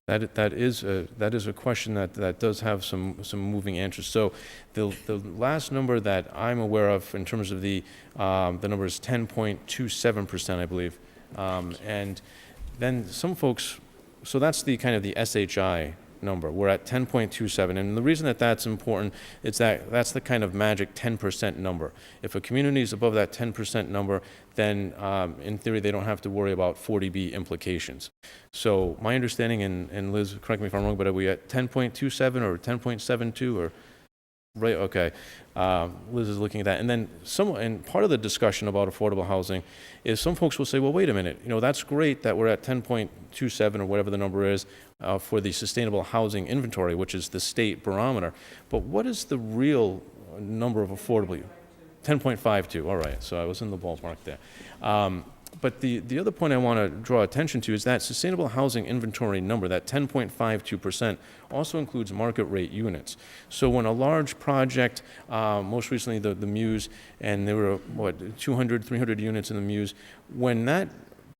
That is a question that does have some moving answers. So the last number that I'm aware of in terms of the number is 10.27%, I believe. And then some folks, so that's the kind of the SHI number. We're at 10.27, and the reason that that's important is that that's the kind of magic 10% number. If a community is above that 10% number, then in theory they don't have to worry about 40B implications. So my understanding, and Liz, correct me if I'm wrong, but are we at 10.27 or 10.72 or? Right, okay. Liz is looking at that. And then and part of the discussion about affordable housing is some folks will say, well, wait a minute, that's great that we're at 10.27 or whatever the number is for the sustainable housing inventory, which is the state barometer. But what is the real number of affordable? 10.52, all right, so I was in the ballpark there. But the other point I want to draw attention to is that sustainable housing inventory number, that 10.52%, also includes market rate units. So when a large project, most recently the Muse, and there were, 200, 300 units in the Muse, when that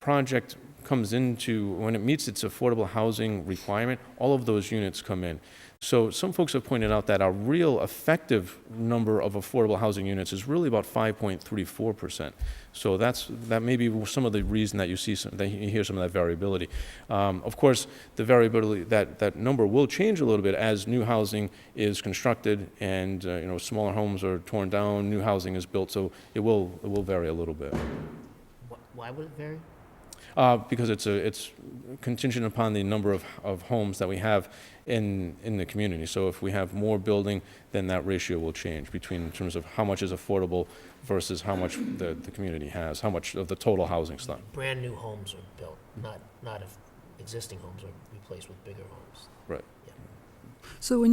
project when it meets its affordable housing requirement, all of those units come in. So some folks have pointed out that our real effective number of affordable housing units is really about 5.34%. So that may be some of the reason that you hear some of that variability. Of course, the variability, that number will change a little bit as new housing is constructed and smaller homes are torn down, new housing is built, so it will vary a little bit. Why would it vary? Because it's contingent upon the number of homes that we have in the community. So if we have more building, then that ratio will change in terms of how much is affordable versus how much the community has, how much of the total housing stock. Brand new homes are built, not if existing homes are replaced with bigger homes. Right. Yeah. So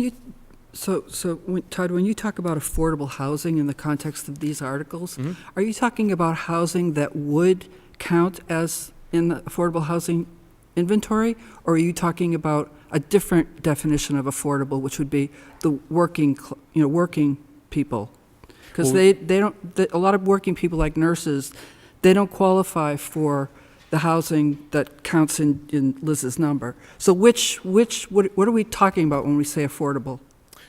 Todd, when you talk about affordable housing in the context of these articles, are you talking about housing that would count as in the affordable housing inventory, or are you talking about a different definition of affordable, which would be the working people? Because a lot of working people like nurses, they don't qualify for the housing that counts in Liz's number. So what are we talking about when we say affordable?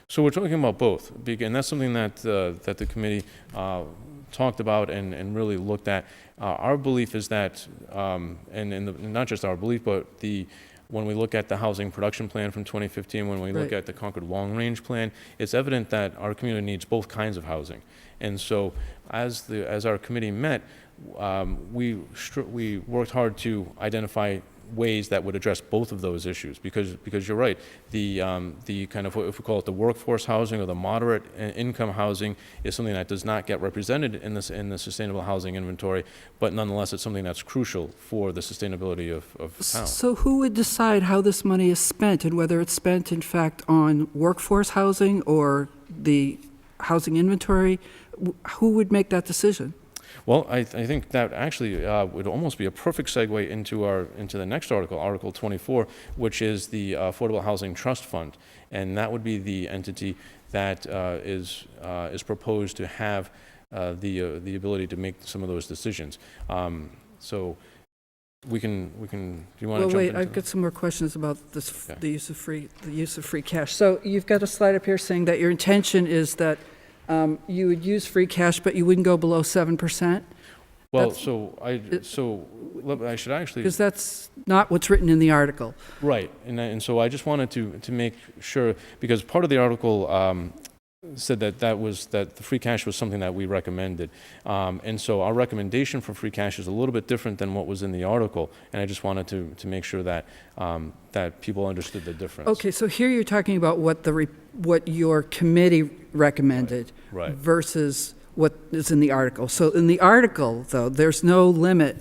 So we're talking about both, and that's something that the committee talked about and really looked at. Our belief is that, not just our belief, but when we look at the housing production plan from 2015, when we look at the Concord Long Range Plan, it's evident that our community needs both kinds of housing. And so as our committee met, we worked hard to identify ways that would address both of those issues, because you're right, the kind of, if we call it the workforce housing or the moderate income housing, is something that does not get represented in the sustainable housing inventory, but nonetheless it's something that's crucial for the sustainability of town. So who would decide how this money is spent, and whether it's spent in fact on workforce housing or the housing inventory? Who would make that decision? Well, I think that actually would almost be a perfect segue into the next article, Article 24, which is the Affordable Housing Trust Fund, and that would be the entity that is proposed to have the ability to make some of those decisions. So we can. Do you want to jump into I've got some more questions about this, the use of free cash. So you've got a slide up here saying that your intention is that you would use free cash, but you wouldn't go below 7%? Well, I should actually... Because that's not what's written in the article. Right, and so I just wanted to make sure, because part of the article said that the free cash was something that we recommended. And so our recommendation for free cash is a little bit different than what was in the article, and I just wanted to make sure that people understood the difference. Okay, so here you're talking about what your committee recommended versus what is in the article. So in the article, though, there's no limit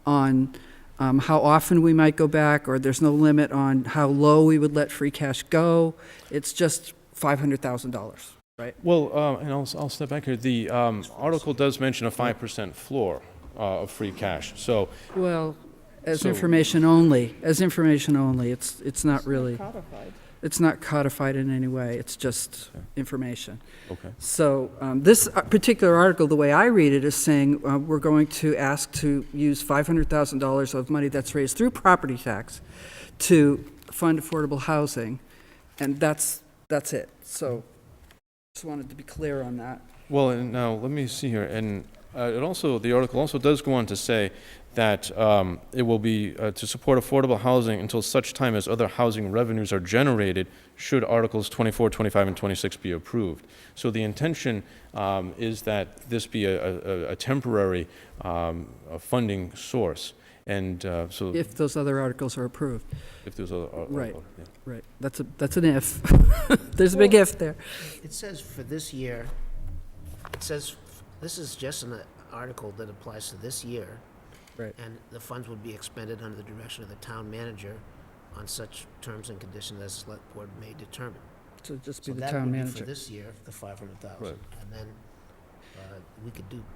on how often we might go back, or there's no limit on how low we would let free cash go. It's just $500,000. Right. Well, and I'll step back here. The article does mention a 5% floor. of free cash. So, Well, as So- information only, it's not really. It's not codified in any way, it's just information. okay. So this particular article, the way I read it, is saying we're going to ask to use $500,000 of money that's raised through property tax to fund affordable housing, and that's it. So just wanted to be clear on that. Well, and now let me see here, and the article also does go on to say that it will be to support affordable housing until such time as other housing revenues are generated should Articles 24, 25, and 26 be approved. So the intention is that this be a temporary funding source. And so If those other articles are approved. if there's a Right, yeah. right. That's an if. There's a big if there. It says for this year, it says, this is just an article that applies to this year. Right. And the funds would be expended under the direction of the town manager on such terms and conditions as the select board may determine. So just be So the that town would be manager. for this year, the 500,000. Right. And then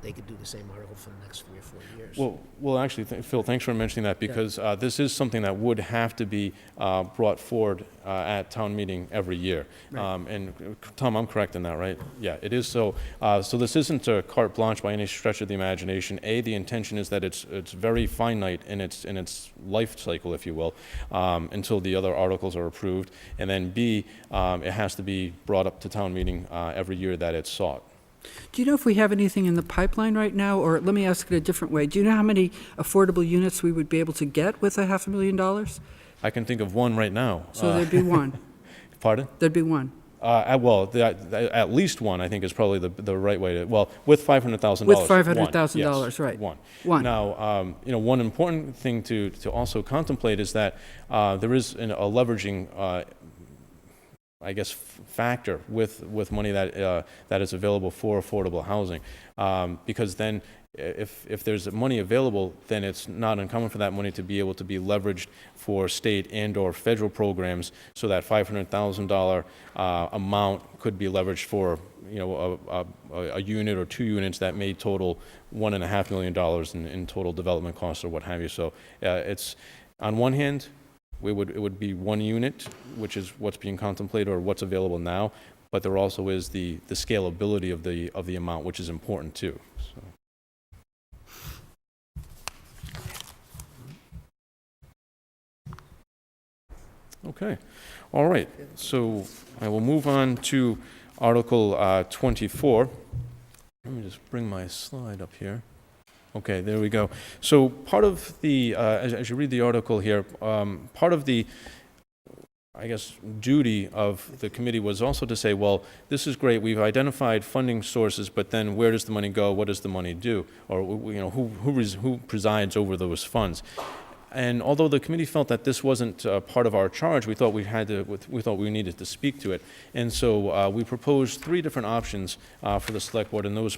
they could do the same article for the next 3 or 4 years. Well, actually, Phil, thanks for mentioning that, because this is something that would have to be brought forward at town meeting every year. Right. And Tom, I'm correct in that, right? Yeah, it is so. So this isn't a carte blanche by any stretch of the imagination. The intention is that it's very finite in its life cycle, if you will, until the other articles are approved. And then B, it has to be brought up to town meeting every year that it's sought. Do you know if we have anything in the pipeline right now, or let me ask it a different way. Do you know how many affordable units we would be able to get with $500,000? I can think of one right now. So there'd be one. Pardon? There'd be one. At least one, I think, is probably the right way to, well, with $500,000. With $500,000, yes, right. One. One. Now, one important thing to also contemplate is that there is a leveraging factor with money that is available for affordable housing, because then if there's money available, then it's not uncommon for that money to be able to be leveraged for state and/or federal programs, so that $500,000 amount could be leveraged for a unit or 2 units that may total $1.5 million in total development costs or what have you. So it's on one hand, it would be 1 unit, which is what's being contemplated or what's available now, but there also is the scalability of the amount, which is important too. So. Okay, all right. So I will move on to Article 24. Let me just bring my slide up here. Okay, there we go. So part of the, as you read the article here, part of the, duty of the committee was also to say, well, this is great, we've identified funding sources, but then where does the money go? What does the money do? Or, who presides over those funds? And although the committee felt that this wasn't part of our charge, we thought we needed to speak to it. And so we proposed 3 different options for the select board, and those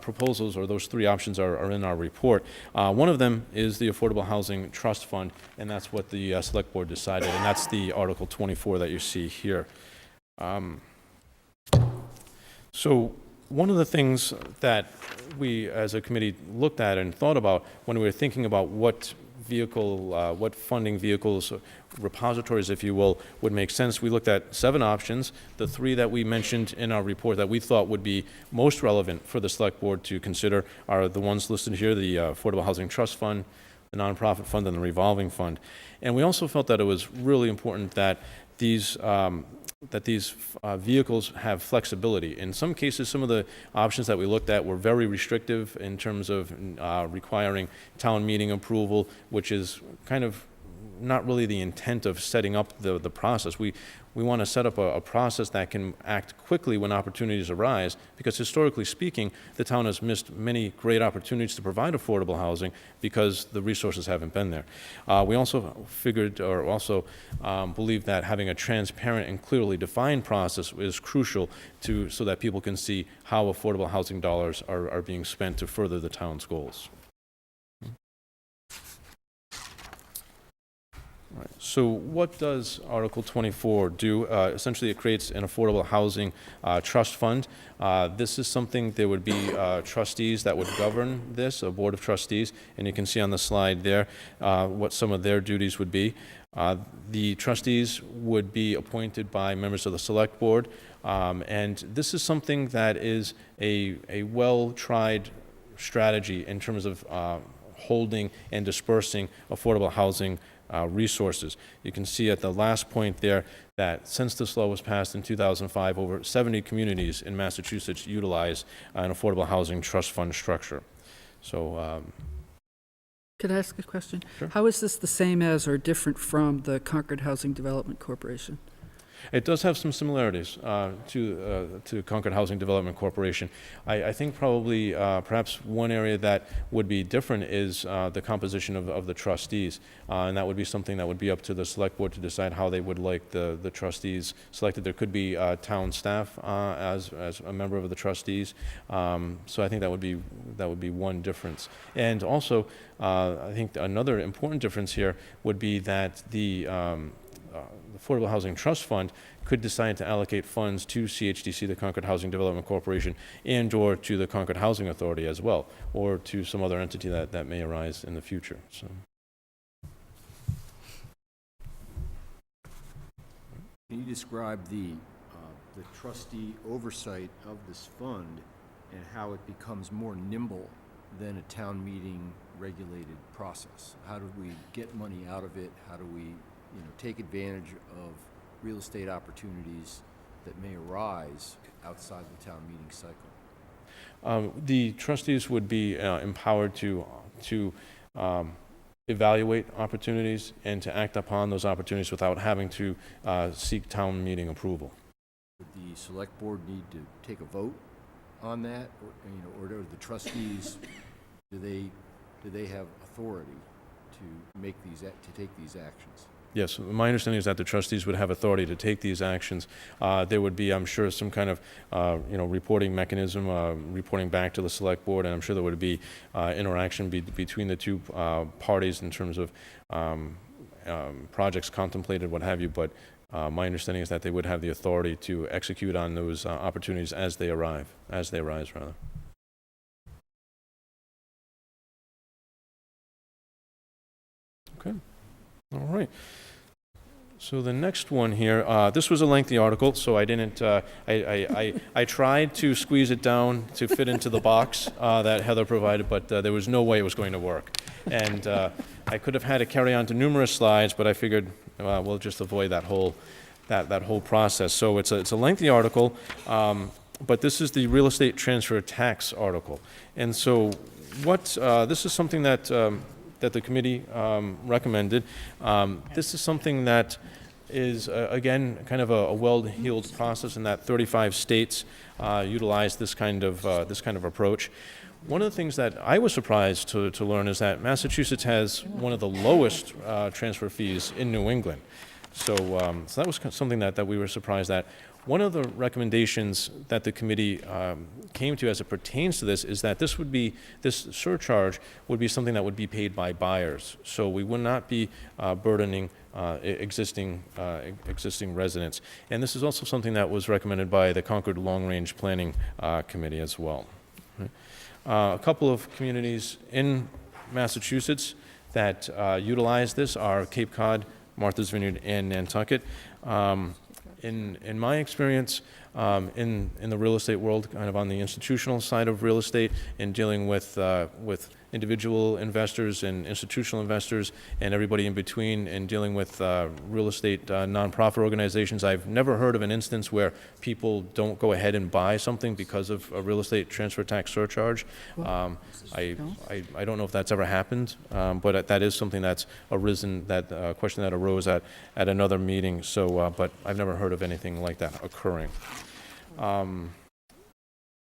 proposals, or those 3 options, are in our report. One of them is the Affordable Housing Trust Fund, and that's what the select board decided, and that's the Article 24 that you see here. So one of the things that we as a committee looked at and thought about when we were thinking about what funding vehicles, repositories, if you will, would make sense, we looked at 7 options. The 3 that we mentioned in our report that we thought would be most relevant for the select board to consider are the ones listed here: the Affordable Housing Trust Fund, the Nonprofit Fund, and the Revolving Fund. And we also felt that it was really important that these vehicles have flexibility. In some cases, some of the options that we looked at were very restrictive in terms of requiring town meeting approval, which is kind of not really the intent of setting up the process. We want to set up a process that can act quickly when opportunities arise, because historically speaking, the town has missed many great opportunities to provide affordable housing because the resources haven't been there. We also believe that having a transparent and clearly defined process is crucial so that people can see how affordable housing dollars are being spent to further the town's goals. Right. So what does Article 24 do? Essentially, it creates an affordable housing trust fund. This is something, there would be trustees that would govern this, a board of trustees, and you can see on the slide there what some of their duties would be. The trustees would be appointed by members of the select board, and this is something that is a well-tried strategy in terms of holding and dispersing affordable housing resources. You can see at the last point there that since this law was passed in 2005, over 70 communities in Massachusetts utilize an affordable housing trust fund structure. So, Could I ask a question? Sure. How is this the same as or different from the Concord Housing Development Corporation? it does have some similarities to Concord Housing Development Corporation. I think probably perhaps one area that would be different is the composition of the trustees, and that would be something that would be up to the select board to decide how they would like the trustees selected. There could be town staff as a member of the trustees, so I think that would be one difference. And also, I think another important difference here would be that the Affordable Housing Trust Fund could decide to allocate funds to CHDC, the Concord Housing Development Corporation, and or to the Concord Housing Authority as well, or to some other entity that may arise in the future. So. Can you describe the trustee oversight of this fund and how it becomes more nimble than a town meeting regulated process? How do we get money out of it? How do we take advantage of real estate opportunities that may arise outside the town meeting cycle? The trustees would be empowered to evaluate opportunities and to act upon those opportunities without having to seek town meeting approval. Would the select board need to take a vote on that, or do the trustees do they have authority to take these actions? Yes, my understanding is that the trustees would have authority to take these actions. There would be, I'm sure, some kind of, reporting mechanism, reporting back to the select board, and I'm sure there would be interaction between the two parties in terms of projects contemplated, what have you. But my understanding is that they would have the authority to execute on those opportunities as they arise, rather. Okay. All right. So the next one here, this was a lengthy article, so I didn't, I tried to squeeze it down to fit into the box that Heather provided, but there was no way it was going to work. And I could have had it carry on to numerous slides, but I figured we'll just avoid that whole process. So it's a lengthy article, but this is the real estate transfer tax article. And so this is something that the committee recommended. This is something that is, again, kind of a well-heeled process in that 35 states utilize this kind of approach. One of the things that I was surprised to learn is that Massachusetts has one of the lowest transfer fees in New England. So that was something that we were surprised at. One of the recommendations that the committee came to as it pertains to this is that this surcharge would be something that would be paid by buyers. So we would not be burdening existing residents. And this is also something that was recommended by the Concord Long Range Planning Committee as well. A couple of communities in Massachusetts that utilize this are Cape Cod, Martha's Vineyard, and Nantucket. In my experience, in the real estate world, kind of on the institutional side of real estate, in dealing with individual investors and institutional investors and everybody in between, and dealing with real estate nonprofit organizations, I've never heard of an instance where people don't go ahead and buy something because of a real estate transfer tax surcharge. I don't know if that's ever happened, but that is something that's arisen, that question that arose at another meeting. So, but I've never heard of anything like that occurring.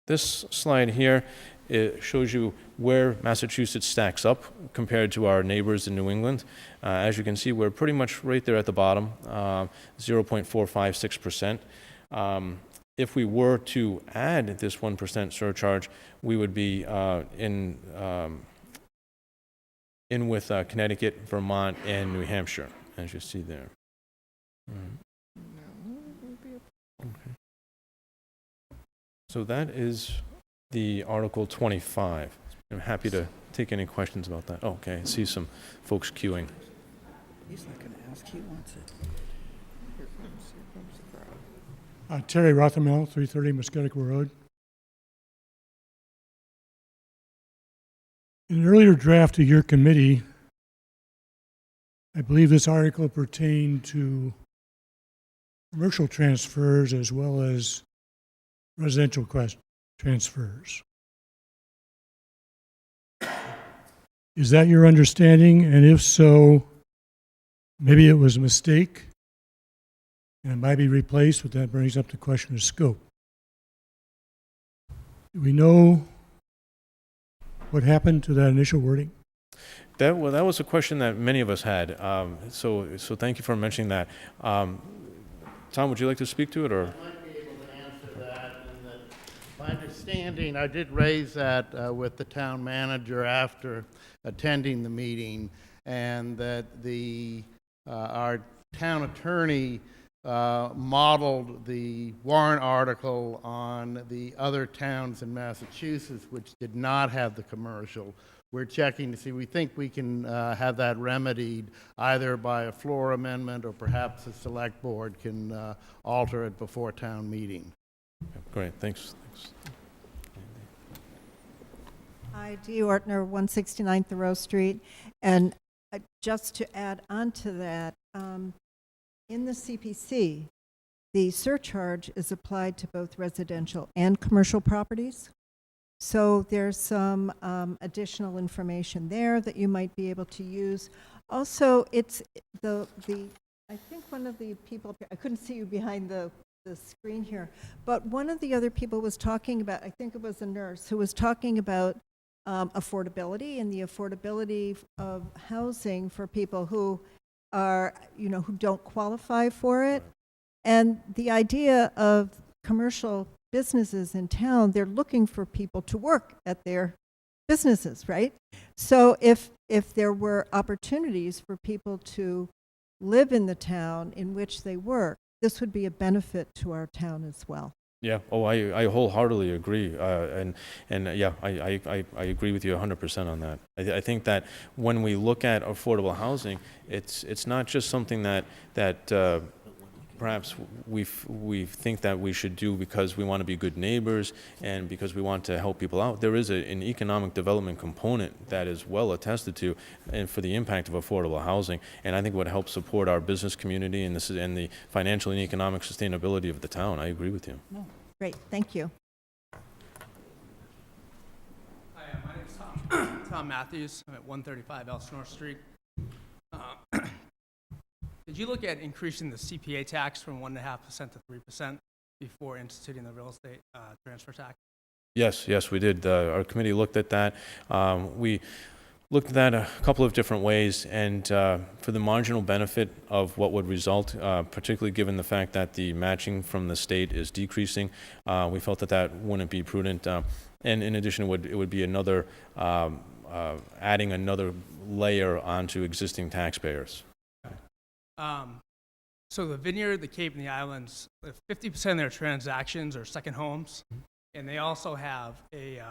This slide here, it shows you where Massachusetts stacks up compared to our neighbors in New England. As you can see, we're pretty much right there at the bottom, 0.456%. If we were to add this 1% surcharge, we would be in with Connecticut, Vermont, and New Hampshire. as you see there. Okay. So that is the Article 25. I'm happy to take any questions about that. Oh, okay, I see some folks queuing. He's not going to ask, he wants it. Here comes the crowd. Terry Rothermel, 330 Musketick Road. In an earlier draft of your committee, I believe this article pertained to commercial transfers as well as residential transfers. Is that your understanding? And if so, maybe it was a mistake and it might be replaced, but that brings up the question of scope. Do we know what happened to that initial wording? That was a question that many of us had. So thank you for mentioning that. Tom, would you like to speak to it, or? I might be able to answer that. In that my understanding, I did raise that with the town manager after attending the meeting, and that our town attorney modeled the warrant article on the other towns in Massachusetts which did not have the commercial. We're checking to see, we think we can have that remedied either by a floor amendment or perhaps the select board can alter it before town meeting. Great, thanks. Hi, Dee Ortner, 169 Thoreau Street. And just to add on to that, in the CPC, the surcharge is applied to both residential and commercial properties. So there's some additional information there that you might be able to use. Also, it's I think one of the people, I couldn't see you behind the screen here, but one of the other people was talking about, I think it was a nurse, who was talking about affordability and the affordability of housing for people who are, who don't qualify for it. And the idea of commercial businesses in town, they're looking for people to work at their businesses, right? So if there were opportunities for people to live in the town in which they work, this would be a benefit to our town as well. Yeah. Oh, I wholeheartedly agree, and yeah, I agree with you 100% on that. I think that when we look at affordable housing, it's not just something that perhaps we think that we should do because we want to be good neighbors and because we want to help people out. There is an economic development component that is well attested to, and for the impact of affordable housing, and I think would help support our business community and the financial and economic sustainability of the town. I agree with you. Oh, great, thank you. Hi, my name is Tom Matthews. I'm at 135 Elsinore Street. Did you look at increasing the CPA tax from 1.5% to 3% before instituting the real estate transfer tax? Yes, we did. Our committee looked at that. We looked at that a couple of different ways, and for the marginal benefit of what would result, particularly given the fact that the matching from the state is decreasing, we felt that wouldn't be prudent. And in addition, it would be another adding another layer onto existing taxpayers. So the Vineyard, the Cape, and the Islands, 50% of their transactions are second homes, and they also have a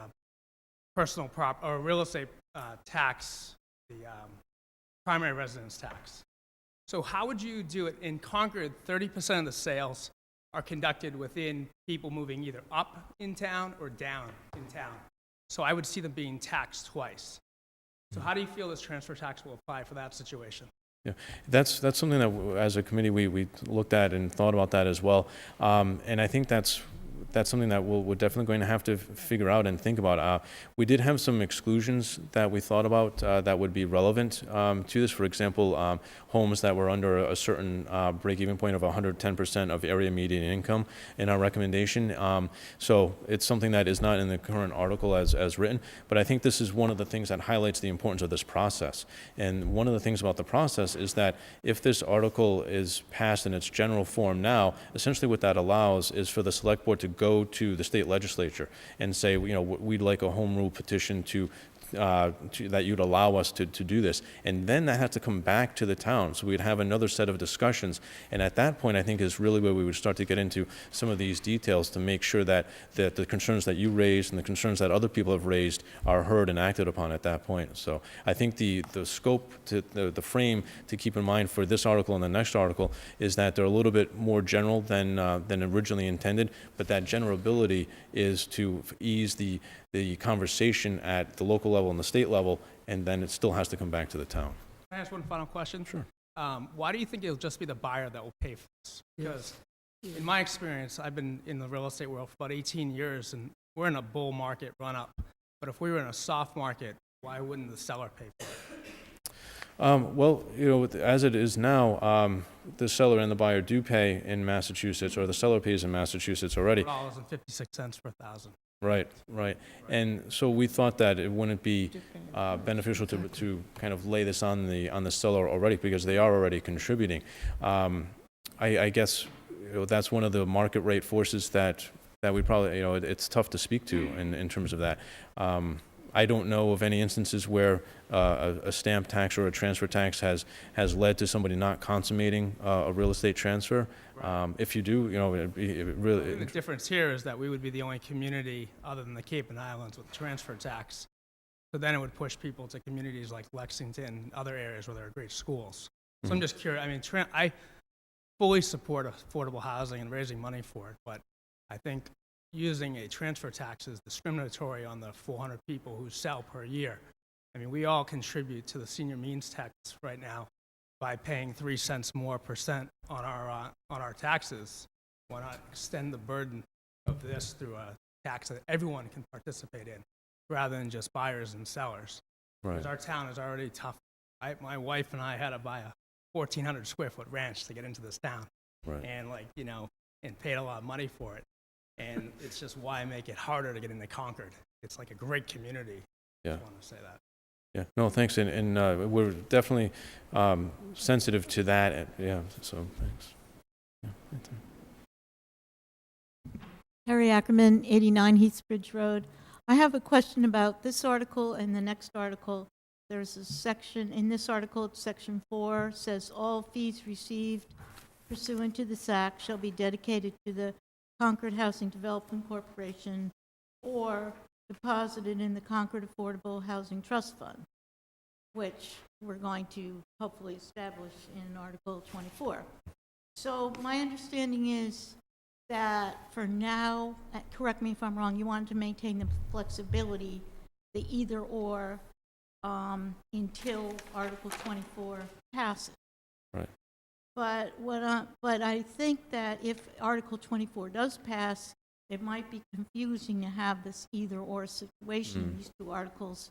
personal or real estate tax, the primary residence tax. So how would you do it? In Concord, 30% of the sales are conducted within people moving either up in town or down in town. So I would see them being taxed twice. So how do you feel this transfer tax will apply for that situation? Yeah, that's something that as a committee we looked at and thought about that as well, and I think that's something that we're definitely going to have to figure out and think about. We did have some exclusions that we thought about that would be relevant to this. For example, homes that were under a certain break-even point of 110% of area median income in our recommendation. So it's something that is not in the current article as written, but I think this is one of the things that highlights the importance of this process. And one of the things about the process is that if this article is passed in its general form now, essentially what that allows is for the select board to go to the state legislature and say, we'd like a home rule petition to that you'd allow us to do this. And then that has to come back to the town, so we'd have another set of discussions. And at that point, I think is really where we would start to get into some of these details to make sure that the concerns that you raised and the concerns that other people have raised are heard and acted upon at that point. So I think the scope, the frame to keep in mind for this article and the next article is that they're a little bit more general than originally intended, but that generability is to ease the conversation at the local level and the state level, and then it still has to come back to the town. Can I ask one final question? Sure. Why do you think it'll just be the buyer that will pay for this? Because in my experience, I've been in the real estate world for about 18 years, and we're in a bull market run-up. But if we were in a soft market, why wouldn't the seller pay for it? Well, as it is now, the seller and the buyer do pay in Massachusetts, or the seller pays in Massachusetts already. $4.56 per thousand. Right. And so we thought that it wouldn't be beneficial to kind of lay this on the seller already, because they are already contributing. I guess that's one of the market rate forces that we probably, it's tough to speak to in terms of that. I don't know of any instances where a stamp tax or a transfer tax has led to somebody not consummating a real estate transfer. If you do, it really... The difference here is that we would be the only community other than the Cape and Islands with transfer tax. So then it would push people to communities like Lexington and other areas where there are great schools. So I'm just curious. I mean, I fully support affordable housing and raising money for it, but I think using a transfer tax is discriminatory on the 400 people who sell per year. I mean, we all contribute to the senior means tax right now by paying 3 cents more % on our taxes. Why not extend the burden of this through a tax that everyone can participate in, rather than just buyers and sellers? Right. Because our town is already tough. My wife and I had to buy a 1,400 square foot ranch to get into this town, Right. and and paid a lot of money for it. And it's just why make it harder to get into Concord. It's like a great community. Yeah. I want to say that. Yeah, no, thanks, and we're definitely sensitive to that, yeah, so thanks. Yeah, right there. Harry Ackerman, 89 Heathbridge Road. I have a question about this article and the next article. There's a section, in this article, section 4, says all fees received pursuant to this act shall be dedicated to the Concord Housing Development Corporation or deposited in the Concord Affordable Housing Trust Fund, which we're going to hopefully establish in Article 24. So my understanding is that for now, correct me if I'm wrong, you wanted to maintain the flexibility, the either or, until Article 24 passes. Right. But I think that if Article 24 does pass, it might be confusing to have this either-or situation, these two articles.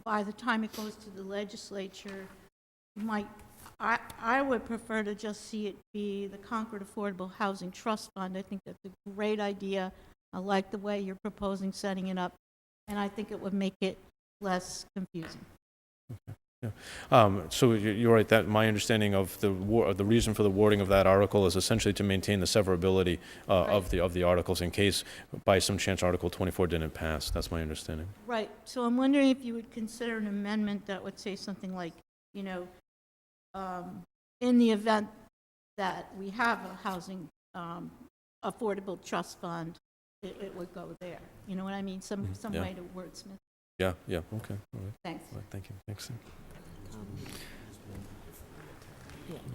By the time it goes to the legislature, I would prefer to just see it be the Concord Affordable Housing Trust Fund. I think that's a great idea. I like the way you're proposing setting it up, and I think it would make it less confusing. Okay. Yeah. So you're right, that my understanding of the reason for the wording of that article is essentially to maintain the severability of the articles in case by some chance Article 24 didn't pass. That's my understanding. Right. So I'm wondering if you would consider an amendment that would say something like, in the event that we have a housing affordable trust fund, it would go there. You know what I mean? Some Yeah. way to wordsmith. Yeah, okay. All right. Thanks. All right, thank you. Thanks.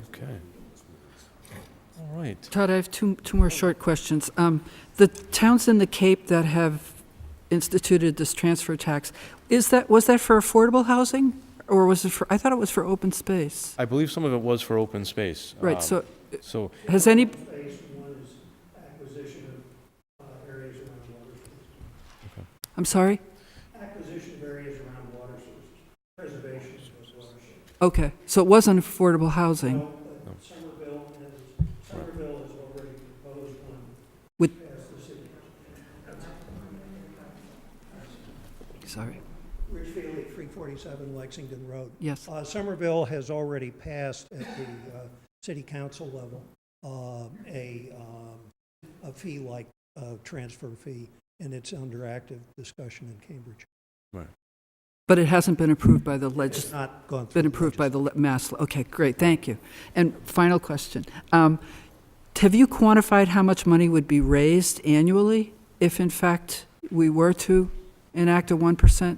Okay. All right. Todd, I have two more short questions. The towns in the Cape that have instituted this transfer tax, was that for affordable housing, or was it for? I thought it was for open space. I believe some of it was for open space. Right. So has any? I'm sorry? Acquisition of areas around water sources, preservation of watersheds. Okay, so it wasn't affordable housing. No, but Somerville has already proposed one With, past the city. sorry. Ridgefield at 347 Lexington Road. Yes. Somerville has already passed at the city council level a fee like transfer fee, and it's under active discussion in Cambridge. Right. But it hasn't been approved by the It's not gone through. been approved by the mass, okay, great, thank you. And final question. Have you quantified how much money would be raised annually if in fact we were to enact a 1%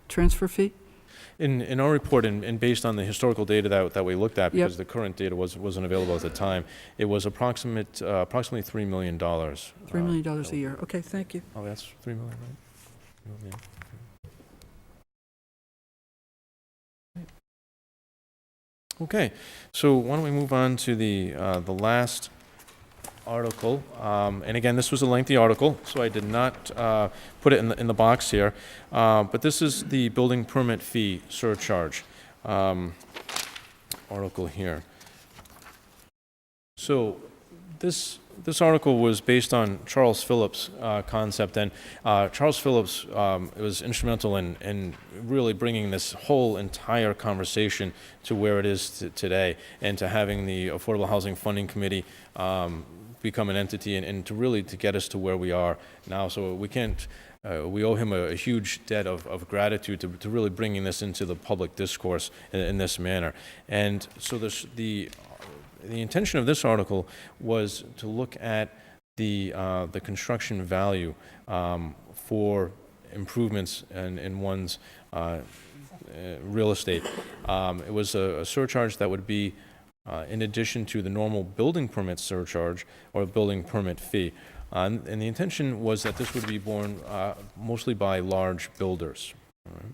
transfer fee? In our report, and based on the historical data that we looked at, because Yep. the current data wasn't available at the time, it was approximately $3 million. $3 million a year, okay, thank you. Oh, that's 3 million, right? 3 million. Okay, so why don't we move on to the last article, and again, this was a lengthy article, so I did not put it in the box here, but this is the building permit fee surcharge article here. So this article was based on Charles Phillips' concept, and Charles Phillips was instrumental in really bringing this whole entire conversation to where it is today, and to having the Affordable Housing Funding Committee become an entity, and to really to get us to where we are now. So we can't, we owe him a huge debt of gratitude to really bringing this into the public discourse in this manner. And so the intention of this article was to look at the construction value for improvements in one's real estate. It was a surcharge that would be in addition to the normal building permit surcharge or building permit fee. And the intention was that this would be borne mostly by large builders. All right.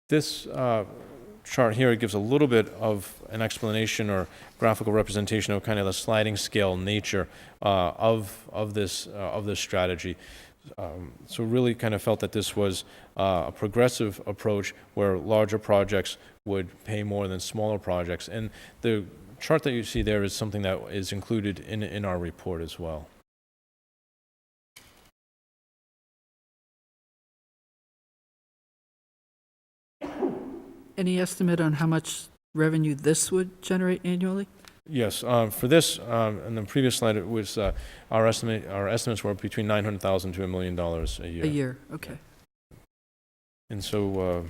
This chart here gives a little bit of an explanation or graphical representation of kind of the sliding scale nature of this strategy. So really kind of felt that this was a progressive approach where larger projects would pay more than smaller projects. And the chart that you see there is something that is included in our report as well. Any estimate on how much revenue this would generate annually? Yes, for this, in the previous slide, it was our estimates were between $900,000 to $1 million a year. A year, okay. And so,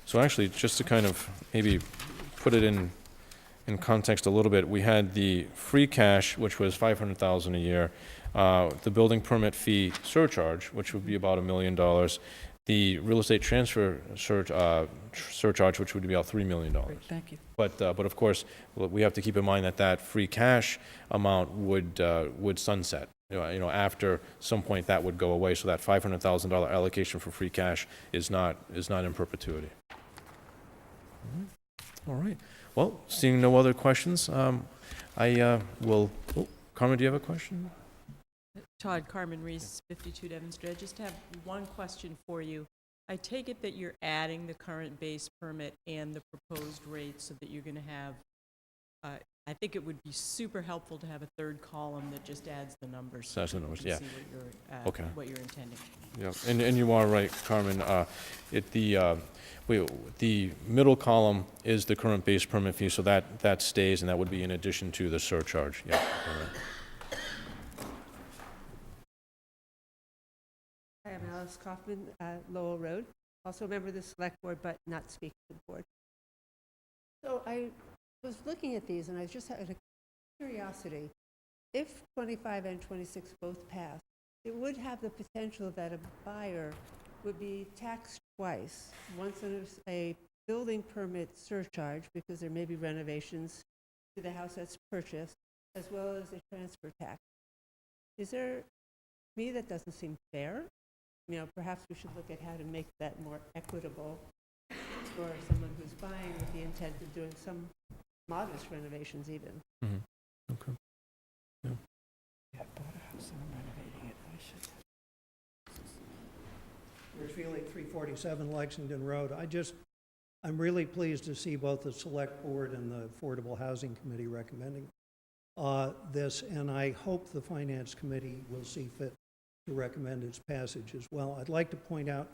so actually, just to kind of maybe put it in context a little bit, we had the free cash, which was $500,000 a year, the building permit fee surcharge, which would be about $1 million, the real estate transfer surcharge, which would be about $3 million. Great, thank you. But of course, we have to keep in mind that free cash amount would sunset. You know, after some point that would go away. So that $500,000 allocation for free cash is not in perpetuity. All right. Well, seeing no other questions, I will. Oh, Carmen, do you have a question? Todd, Carmen Reese, 52 Devon Street. I just have one question for you. I take it that you're adding the current base permit and the proposed rate so that you're going to have, I think it would be super helpful to have a third column that just adds the numbers. So Adds the numbers, yeah. See what you're, Okay. what you're intending. Yeah, and you are right, Carmen. The middle column is the current base permit fee, so that stays, and that would be in addition to the surcharge. Yeah. All right. Hi, I'm Alice Kaufman, Lowell Road, also a member of the Select Board, but not speaking to the board. So I was looking at these, and I just had a curiosity. If 25 and 26 both pass, it would have the potential that a buyer would be taxed twice, once on a building permit surcharge, because there may be renovations to the house that's purchased, as well as a transfer tax. To me, that doesn't seem fair. You know, perhaps we should look at how to make that more equitable for someone who's buying with the intent of doing some modest renovations even. Mm-hmm. Okay. Yeah. Yeah, I bought a house and I'm renovating it. I should. Rich Feely, 347 Lexington Road. I'm really pleased to see both the Select Board and the Affordable Housing Committee recommending this, and I hope the Finance Committee will see fit to recommend its passage as well. I'd like to point out,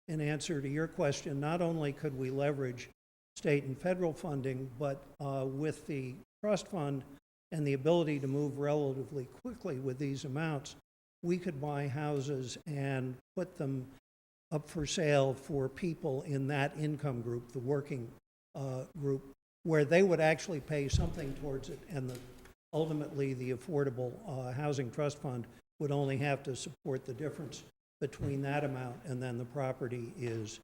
in answer to your question, not only could we leverage state and federal funding, but with the trust fund and the ability to move relatively quickly with these amounts, we could buy houses and put them up for sale for people in that income group, the working group, where they would actually pay something towards it, and ultimately the Affordable Housing Trust Fund would only have to support the difference between that amount, and then the property is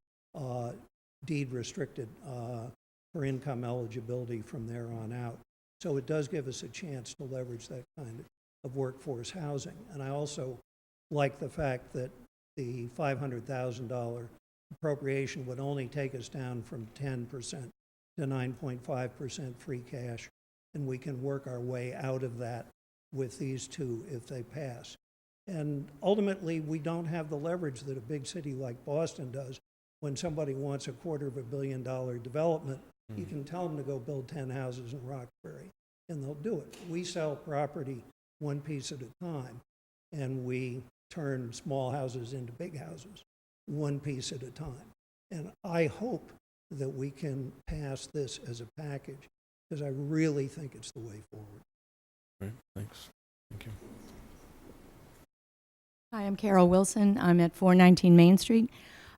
deed restricted for income eligibility from there on out. So it does give us a chance to leverage that kind of workforce housing. And I also like the fact that the $500,000 appropriation would only take us down from 10% to 9.5% free cash, and we can work our way out of that with these two if they pass. And ultimately, we don't have the leverage that a big city like Boston does. When somebody wants a $250 million development, you can tell them to go build 10 houses in Roxbury, and they'll do it. We sell property one piece at a time, and we turn small houses into big houses one piece at a time. And I hope that we can pass this as a package, because I really think it's the way forward. Great, thanks. Thank you. Hi, I'm Carol Wilson. I'm at 419 Main Street.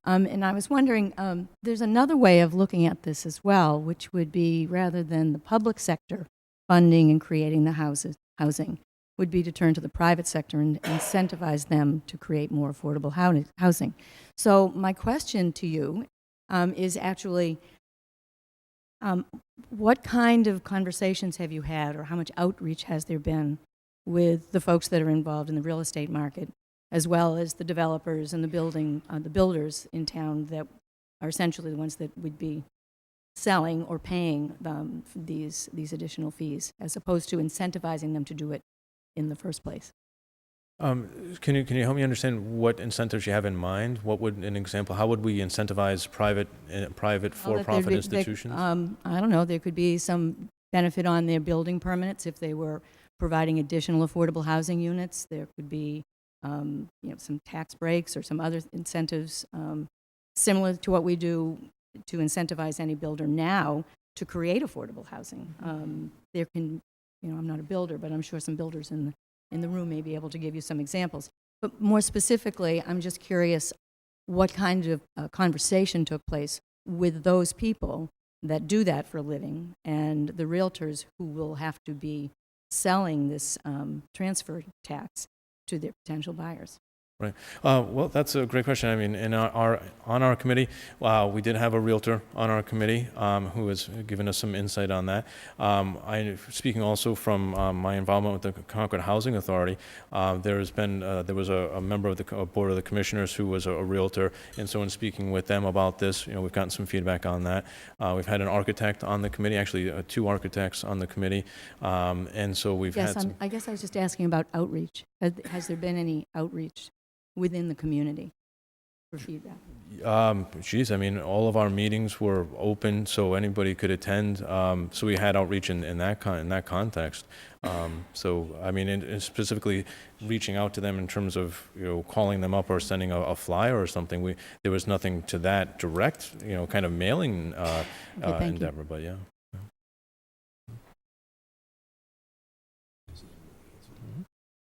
And I was wondering, there's another way of looking at this as well, which would be, rather than the public sector funding and creating the housing, would be to turn to the private sector and incentivize them to create more affordable housing. So my question to you is actually, what kind of conversations have you had, or how much outreach has there been with the folks that are involved in the real estate market, as well as the developers and the builders in town that are essentially the ones that would be selling or paying these additional fees, as opposed to incentivizing them to do it in the first place? Can you help me understand what incentives you have in mind? What would an example? How would we incentivize private for-profit institutions? I don't know. There could be some benefit on their building permits if they were providing additional affordable housing units. There could be some tax breaks or some other incentives similar to what we do to incentivize any builder now to create affordable housing. There can, I'm not a builder, but I'm sure some builders in the room may be able to give you some examples. But more specifically, I'm just curious what kind of conversation took place with those people that do that for a living and the realtors who will have to be selling this transfer tax to their potential buyers. Right. Well, that's a great question. I mean, on our committee, we did have a realtor on our committee who has given us some insight on that. Speaking also from my involvement with the Concord Housing Authority, there was a member of the board of the commissioners who was a realtor, and so in speaking with them about this, we've gotten some feedback on that. We've had an architect on the committee, actually 2 architects on the committee, and so we've had some. I guess I was just asking about outreach. Has there been any outreach within the community for feedback? Geez, I mean, all of our meetings were open, so anybody could attend. So we had outreach in that context. So I mean, in specifically reaching out to them in terms of calling them up or sending a flyer or something. There was nothing to that direct kind of mailing endeavor, but yeah.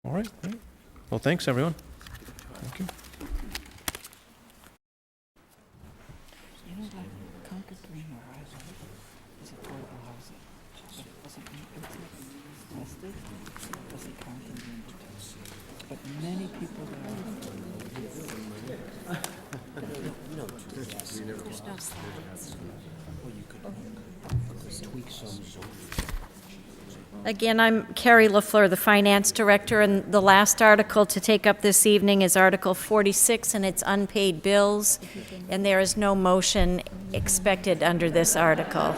All right. Great. Well, thanks everyone. Thank you. Concord Green Horizon is affordable housing, but it wasn't listed. It doesn't count in the invitation. But many people There's no slides. Tweak some. Again, I'm Carrie LaFleur, the Finance Director, and the last article to take up this evening is Article 46, and it's unpaid bills, and there is no motion expected under this article.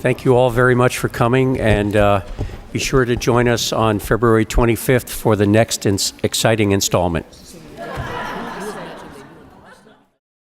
Thank you all very much for coming, and be sure to join us on February 25th for the next exciting installment.